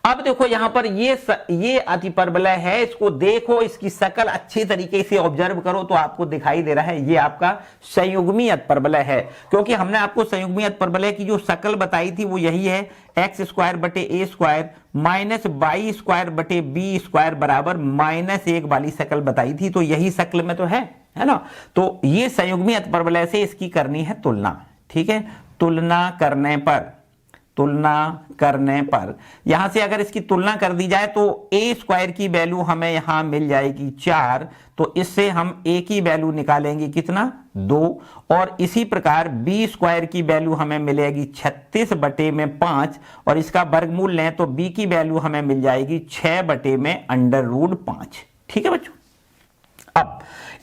अब देखो यहां पर ये अतिपरवलय है, इसको देखो, इसकी शकल अच्छी तरीके से ऑब्जर्व करो तो आपको दिखाई दे रहा है ये आपका संयुग्मी अतिपरवलय है, क्योंकि हमने आपको संयुग्मी अतिपरवलय की जो शकल बताई थी वो यही है, एक्स स्क्वायर बटे ए स्क्वायर माइनस 22 स्क्वायर बटे बी स्क्वायर बराबर -1 वाली शकल बताई थी, तो यही शक्ल में तो है ना। तो ये संयुग्मी अतिपरवलय से इसकी करनी है तुलना, ठीक है। तुलना करने पर यहां से अगर इसकी तुलना कर दी जाए तो ए स्क्वायर की वैल्यू हमें यहां मिल जाएगी 4, तो इससे हम ए की वैल्यू निकालेंगे कितना 2, और इसी प्रकार बी स्क्वायर की वैल्यू हमें मिलेगी 36 बटे में 5 और इसका वर्गमूल लें तो बी की वैल्यू हमें मिल जाएगी 6 बटे में √5, ठीक है बच्चों। अब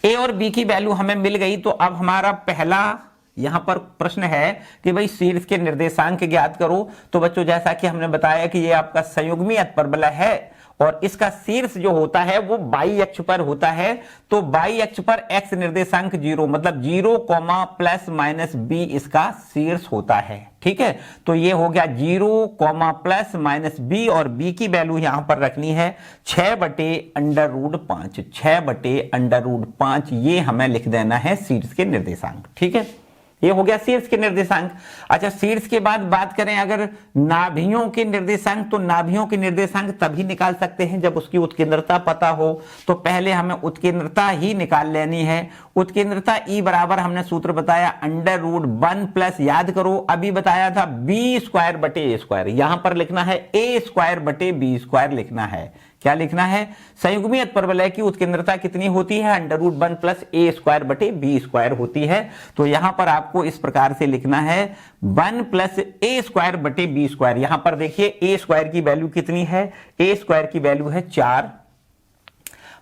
ए और बी की वैल्यू हमें मिल गई, तो अब हमारा पहला यहां पर प्रश्न है कि भाई शीर्ष के निर्देशांक ज्ञात करो। तो बच्चों जैसा कि हमने बताया कि ये आपका संयुग्मी अतिपरवलय है और इसका शीर्ष जो होता है वो बाई अक्ष पर होता है, तो बाई अक्ष पर एक्स निर्देशांक 0 मतलब 0, ±b इसका शीर्ष होता है, ठीक है। तो ये हो गया 0, ±b और b की वैल्यू यहां पर रखनी है 6 बटे √5, 6 बटे √5 ये हमें लिख देना है शीर्ष के निर्देशांक, ठीक है। ये हो गया शीर्ष के निर्देशांक। अच्छा, शीर्ष के बाद बात करें अगर नाभियों के निर्देशांक, तो नाभियों के निर्देशांक तभी निकाल सकते हैं जब उसकी उत्केंद्रता पता हो, तो पहले हमें उत्केंद्रता ही निकाल लेनी है। उत्केंद्रता E बराबर हमने सूत्र बताया √1 प्लस, याद करो अभी बताया था b स्क्वायर बटे ए स्क्वायर, यहां पर लिखना है a स्क्वायर बटे b स्क्वायर लिखना है। क्या लिखना है, संयुग्मी अतिपरवलय की उत्केंद्रता कितनी होती है √1 प्लस a स्क्वायर बटे b स्क्वायर होती है, तो यहां पर आपको इस प्रकार से लिखना है 1 प्लस a स्क्वायर बटे b स्क्वायर। यहां पर देखिए a स्क्वायर की वैल्यू कितनी है, a स्क्वायर की वैल्यू है 4,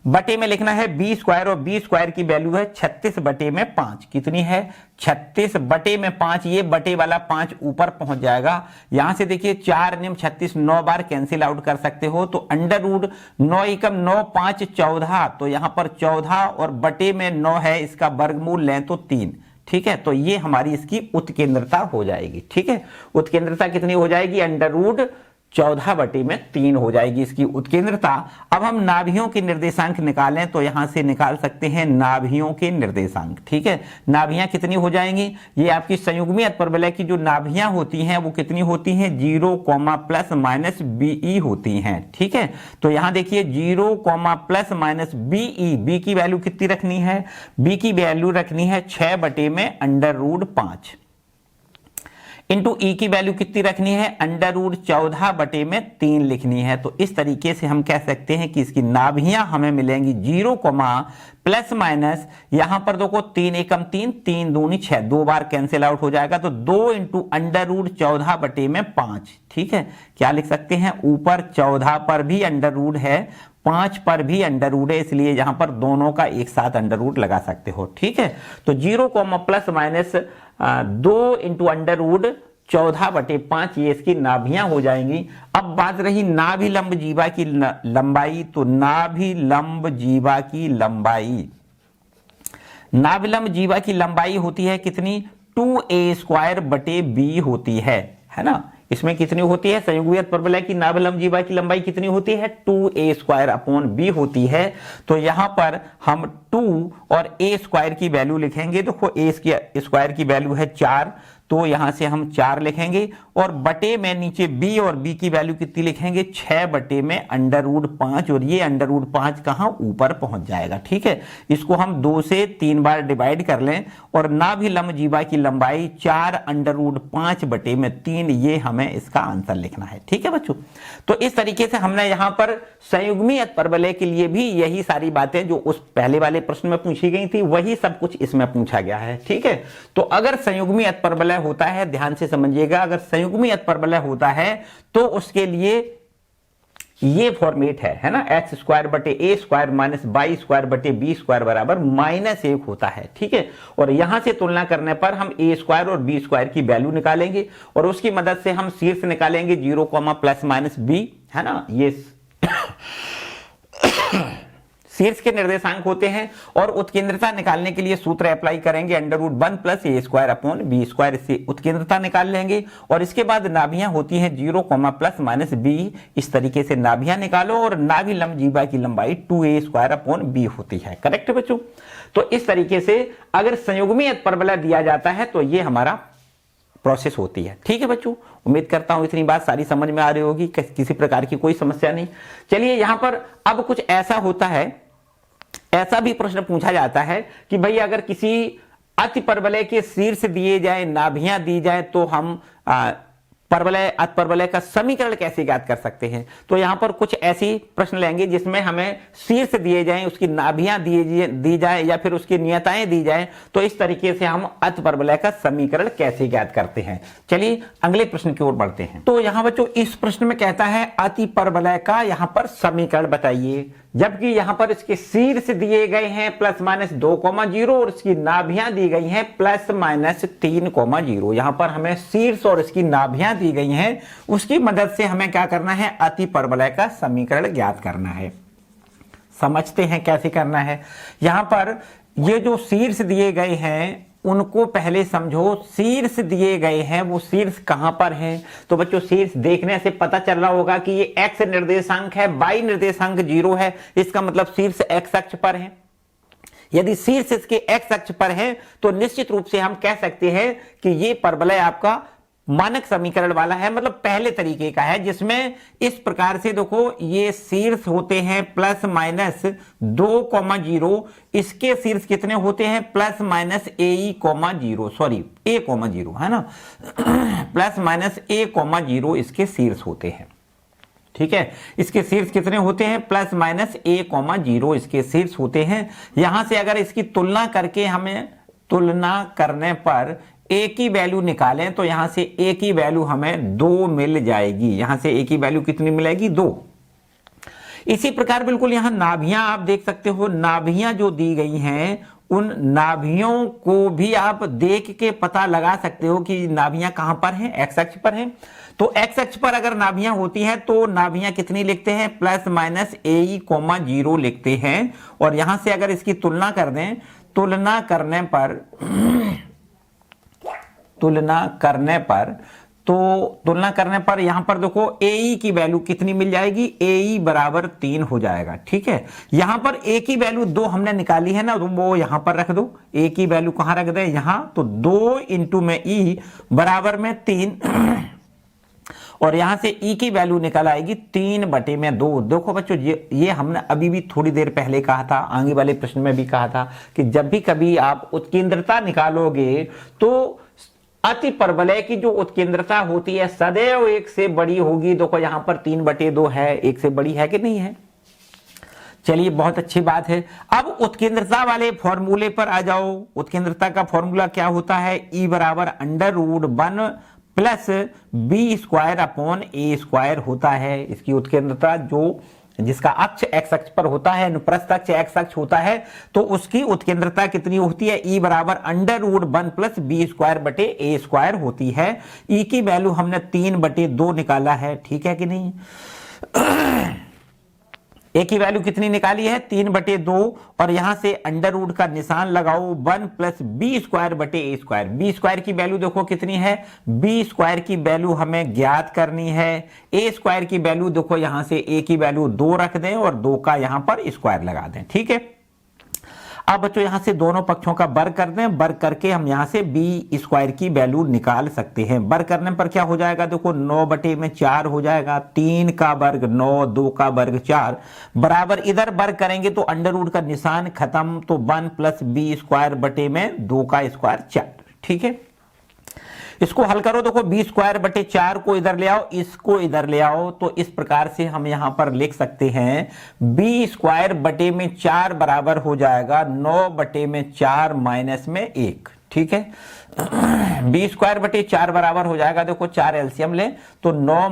बटे में लिखना है b स्क्वायर और b स्क्वायर की वैल्यू है 36 बटे में 5, कितनी है 36 बटे में 5, ये बटे वाला 5 ऊपर पहुंच जाएगा। यहां से देखिए 4 निम 36 9 बार कैंसिल आउट कर सकते हो, तो √9 एकम 9 5 14, तो यहां पर 14 और बटे में 9 है, इसका वर्गमूल लें तो 3, ठीक है। तो ये हमारी इसकी उत्केंद्रता हो जाएगी, ठीक है। उत्केंद्रता कितनी हो जाएगी √14 बटे में 3 हो जाएगी इसकी उत्केंद्रता। अब हम नाभियों के निर्देशांक निकालें तो यहां से निकाल सकते हैं नाभियों के निर्देशांक, ठीक है। नाभियां कितनी हो जाएंगी, ये आपकी संयुग्मी अतिपरवलय की जो नाभियां होती हैं वो कितनी होती हैं 0, ±be होती हैं, ठीक है। तो यहां देखिए 0, ±be, बी की वैल्यू कितनी रखनी है, बी की वैल्यू रखनी है 6 बटे में √5 इंटू ई की वैल्यू कितनी रखनी है √14 बटे में 3 लिखनी है। तो इस तरीके से हम कह सकते हैं कि इसकी नाभियां हमें मिलेंगी 0, प्लस माइनस यहां पर देखो 3 एकम 3, 3 दूनी 6, 2 बार कैंसिल आउट हो जाएगा, तो 2 इंटू √14 बटे में 5, ठीक है। क्या लिख सकते हैं, ऊपर 14 पर भी अंडर है, 5 पर भी अंडर है, इसलिए यहां पर दोनों का एक साथ अंडर लगा सकते हो, ठीक है। तो 0, प्लस माइनस 2 इंटू √14 बटे 5 ये इसकी नाभियां हो जाएंगी। अब बात रही नाभिलंब जीवा की लंबाई, तो नाभिलंब जीवा की लंबाई, नाभिलंब जीवा की लंबाई होती है कितनी 2a स्क्वायर बटे b होती है ना। इसमें कितनी होती है, संयुग्मी अतिपरवलय की नाभिलंब जीवा की लंबाई कितनी होती है 2a स्क्वायर अपॉन b होती है। तो यहां पर हम 2 और a स्क्वायर की वैल्यू लिखेंगे। देखो a स्क्वायर की वैल्यू है 4, तो यहां से हम 4 लिखेंगे और बटे में नीचे b और b की वैल्यू कितनी लिखेंगे 6 बटे में √5 और ये √5 कहां ऊपर पहुंच जाएगा। ठीक है, इसको हम 2 से 3 बार डिवाइड कर लें और नाभिलंब जीवा की लंबाई 4 √5 बटे में 3, ये हमें इसका आंसर लिखना है। ठीक है बच्चों, तो इस तरीके से हमने यहां पर संयुग्मी अतपरवलय के लिए भी यही सारी बातें जो उस पहले वाले प्रश्न में पूछी गई थी वही सब कुछ इसमें पूछा गया है। ठीक है, तो अगर संयुग्मी अतपरवलय होता है, ध्यान से समझिएगा, अगर संयुग्मी अतपरवलय होता है तो उसके लिए ये फॉर्मेट है ना, x² बटे a² माइनस y² बटे b² बराबर -1 होता है। ठीक है, और यहां से तुलना करने पर हम a² और b² की वैल्यू निकालेंगे और उसकी मदद से हम शीर्ष निकालेंगे 0, ±b, है ना, ये शीर्ष के निर्देशांक होते हैं और उत्केंद्रता निकालने के लिए सूत्र अप्लाई करेंगे √1 + a²/b², इससे उत्केंद्रता निकाल लेंगे और इसके बाद नाभियां होती हैं 0, ±b, इस तरीके से नाभियां निकालो और नाभिलंब जीवा की लंबाई 2a²/b होती है। करेक्ट बच्चों, तो इस तरीके से अगर संयुग्मी अतपरवलय दिया जाता है तो ये हमारा प्रोसेस होती है। ठीक है बच्चों, उम्मीद करता हूं इतनी बात सारी समझ में आ रही होगी, किसी प्रकार की कोई समस्या नहीं। चलिए यहां पर अब कुछ ऐसा होता है, ऐसा भी प्रश्न पूछा जाता है कि भाई अगर किसी अतिपरवलय के शीर्ष दिए जाए, नाभियां दी जाए तो हम अतपरवलय का समीकरण कैसे ज्ञात कर सकते हैं। तो यहां पर कुछ ऐसी प्रश्न लेंगे जिसमें हमें शीर्ष दिए जाएं, उसकी नाभियां दी जाए या फिर उसकी नियताएं दी जाए, तो इस तरीके से हम अतपरवलय का समीकरण कैसे ज्ञात करते हैं। चलिए अगले प्रश्न की ओर बढ़ते हैं। तो यहां बच्चों इस प्रश्न में कहता है अतिपरवलय का यहां पर समीकरण बताइए, जबकि यहां पर इसके शीर्ष दिए गए हैं +-2,0 और इसकी नाभियां दी गई हैं +-3,0। यहां पर हमें शीर्ष और इसकी नाभियां दी गई हैं, उसकी मदद से हमें क्या करना है, अतिपरवलय का समीकरण ज्ञात करना है। समझते हैं कैसे करना है। यहां पर ये जो शीर्ष दिए गए हैं उनको पहले समझो। शीर्ष दिए गए हैं, वो शीर्ष कहां पर है, तो बच्चों शीर्ष देखने से पता चल रहा होगा कि ये x निर्देशांक है, y निर्देशांक 0 है, इसका मतलब शीर्ष x अक्ष पर है। यदि शीर्ष इसके x अक्ष पर है तो निश्चित रूप से हम कह सकते हैं कि ये परवलय आपका मानक समीकरण वाला है, मतलब पहले तरीके का है, जिसमें इस प्रकार से देखो ये शीर्ष होते हैं +-2,0, इसके शीर्ष कितने होते हैं +-a,0, सॉरी a,0 है ना, +-a,0 इसके शीर्ष होते हैं। ठीक है, इसके शीर्ष कितने होते हैं +-a,0 इसके शीर्ष होते हैं। यहां से अगर इसकी तुलना करके हमें तुलना करने पर a की वैल्यू निकालें तो यहां से a की वैल्यू हमें 2 मिल जाएगी। यहां से a की वैल्यू कितनी मिलेगी 2। इसी प्रकार बिल्कुल यहां नाभियां आप देख सकते हो, नाभियां जो दी गई हैं उन नाभियों को भी आप देख के पता लगा सकते हो कि नाभियां कहां पर हैं, x अक्ष पर हैं। तो x अक्ष पर अगर नाभियां होती हैं तो नाभियां कितनी लिखते हैं +-a,0 लिखते हैं। और यहां से अगर इसकी तुलना कर दें, तुलना करने पर यहां पर देखो AE की वैल्यू कितनी मिल जाएगी, AE बराबर 3 हो जाएगा। ठीक है, यहां पर A की वैल्यू 2 हमने निकाली है ना, तो वो यहां पर रख दो। A की वैल्यू कहां रख दें, यहां, तो 2 × में E बराबर में 3 और यहां से E की वैल्यू निकल आएगी 3/2। देखो बच्चों ये हमने अभी भी थोड़ी देर पहले कहा था, आगे वाले प्रश्न में भी कहा था कि जब भी कभी आप उत्केंद्रता निकालोगे तो अतिपरवलय की जो उत्केंद्रता होती है सदैव 1 से बड़ी होगी। देखो यहां पर 3/2 है, 1 से बड़ी है कि नहीं है। चलिए बहुत अच्छी बात है। अब उत्केंद्रता वाले फॉर्मूले पर आ जाओ। उत्केंद्रता का फॉर्मूला क्या होता है, E बराबर √1 + b² होता है। इसकी उत्केंद्रता जो जिसका अक्ष x अक्ष पर होता है, अनुप्रस्थ अक्ष x अक्ष होता है, तो उसकी उत्केंद्रता कितनी होती है, E बराबर √1 + b²/a² होती है। E की वैल्यू हमने 3/2 निकाला है, ठीक है कि नहीं। A की वैल्यू कितनी निकाली है 3/2 और यहां से अंडर का निशान लगाओ 1 + b²/a²। b² की वैल्यू देखो कितनी है, b² की वैल्यू हमें ज्ञात करनी है। a² की वैल्यू देखो यहां से a की वैल्यू 2 रख दें और 2 का यहां पर स्क्वायर लगा दें। ठीक है, अब बच्चों यहां से दोनों पक्षों का वर्ग कर दें, वर्ग करके हम यहां से बी स्क्वायर की वैल्यू निकाल सकते हैं। वर्ग करने पर क्या हो जाएगा, देखो 9/4 हो जाएगा, 3 का वर्ग 9, 2 का वर्ग 4 बराबर, इधर वर्ग करेंगे तो अंडर रूट का निशान खत्म, तो 1 + b² 2 का स्क्वायर 4। ठीक है, इसको हल करो, देखो b²/4 को इधर ले आओ, इसको इधर ले आओ, तो इस प्रकार से हम यहां पर लिख सकते हैं b²/4 बराबर हो जाएगा 9/4 -1। ठीक है, b²/4 बराबर हो जाएगा, देखो 4 एलसीएम ले तो 9 -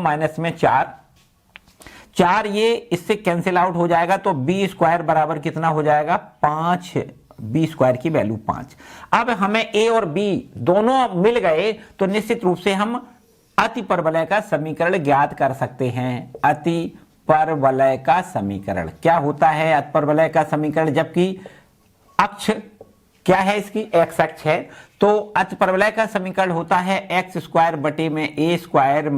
4 ये इससे कैंसिल आउट हो जाएगा, तो b² बराबर कितना हो जाएगा 5, b² की वैल्यू 5। अब हमें a और b दोनों मिल गए तो निश्चित रूप से हम अति परवलय का समीकरण ज्ञात कर सकते हैं। अति परवलय का समीकरण क्या होता है, अति परवलय का समीकरण, जबकि अक्ष क्या है इसकी, x अक्ष है, तो अति परवलय का समीकरण होता है x² / a² - y²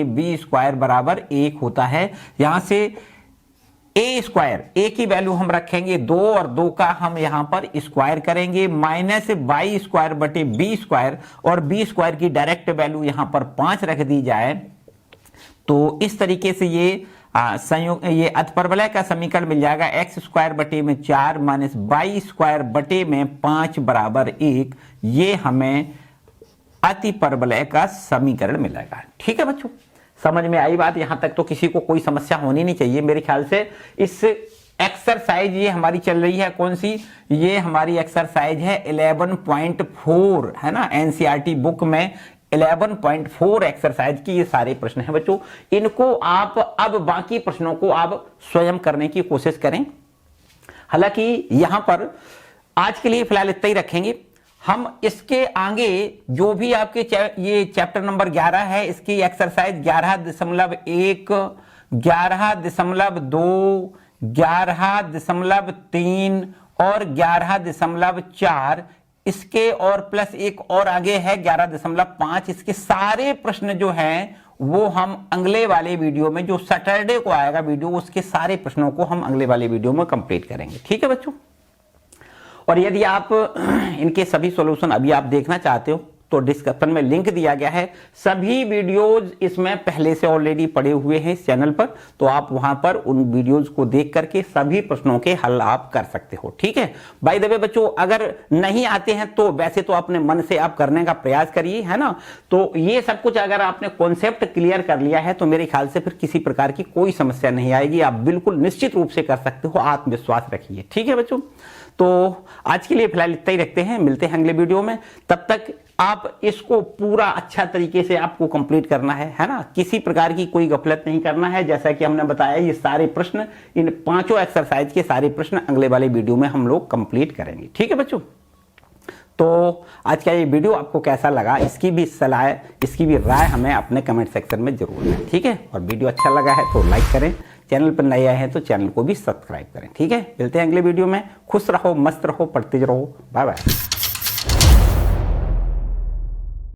/ b² बराबर 1 होता है। यहां से a² की वैल्यू हम रखेंगे 2 और 2 का हम यहां पर स्क्वायर करेंगे, -y² / b² और b² की डायरेक्ट वैल्यू यहां पर 5 रख दी जाए, तो इस तरीके से ये संयोग ये अति परवलय का समीकरण मिल जाएगा x² / 4 y² / 5 बराबर 1। ये हमें अति परवलय का समीकरण मिलेगा। ठीक है बच्चों, समझ में आई बात, यहां तक तो किसी को कोई समस्या होनी नहीं चाहिए मेरे ख्याल से। इस एक्सरसाइज ये हमारी चल रही है, कौन सी, ये हमारी एक्सरसाइज है 11.4 है ना, एनसीईआरटी बुक में 11.4 एक्सरसाइज की ये सारे प्रश्न हैं बच्चों। इनको आप अब बाकी प्रश्नों को आप स्वयं करने की कोशिश करें। हालांकि यहां पर आज के लिए फिलहाल इतना ही रखेंगे, हम इसके आगे जो भी आपके ये चैप्टर नंबर 11 है, इसकी एक्सरसाइज 11.1, 11.2, 11.3 और 11.4, इसके और प्लस एक और आगे है 11.5। इसके सारे प्रश्न जो हैं वो हम अगले वाले वीडियो में, जो सैटरडे को आएगा वीडियो, उसके सारे प्रश्नों को हम अगले वाले वीडियो में कंप्लीट करेंगे। ठीक है बच्चों, और यदि आप इनके सभी सॉल्यूशन अभी आप देखना चाहते हो तो डिस्क्रिप्शन में लिंक दिया गया है, सभी वीडियोज इसमें पहले से ऑलरेडी पड़े हुए हैं इस चैनल पर, तो आप वहां पर उन वीडियोज को देख करके सभी प्रश्नों के हल आप कर सकते हो। ठीक है, बाय द वे बच्चों, अगर नहीं आते हैं तो वैसे तो अपने मन से आप करने का प्रयास करिए, है ना। तो ये सब कुछ अगर आपने कॉन्सेप्ट क्लियर कर लिया है तो मेरे ख्याल से फिर किसी प्रकार की कोई समस्या नहीं आएगी, आप बिल्कुल निश्चित रूप से कर सकते हो, आत्मविश्वास रखिए। ठीक है बच्चों, तो आज के लिए फिलहाल इतना ही रखते हैं, मिलते हैं अगले वीडियो में। तब तक आप इसको पूरा अच्छा तरीके से आपको कंप्लीट करना है ना, किसी प्रकार की कोई गफलत नहीं करना है। जैसा कि हमने बताया, ये सारे प्रश्न, इन 5 एक्सरसाइज के सारे प्रश्न अगले वाले वीडियो में हम लोग कंप्लीट करेंगे। ठीक है बच्चों, तो आज का ये वीडियो आपको कैसा लगा, इसकी भी सलाह, इसकी भी राय हमें अपने कमेंट सेक्शन में जरूर दें। ठीक है, और वीडियो अच्छा लगा है तो लाइक करें, चैनल पर नए आए हैं तो चैनल को भी सब्सक्राइब करें। ठीक है, मिलते हैं अगले वीडियो में। खुश रहो, मस्त रहो, पढ़ते रहो, बाय बाय।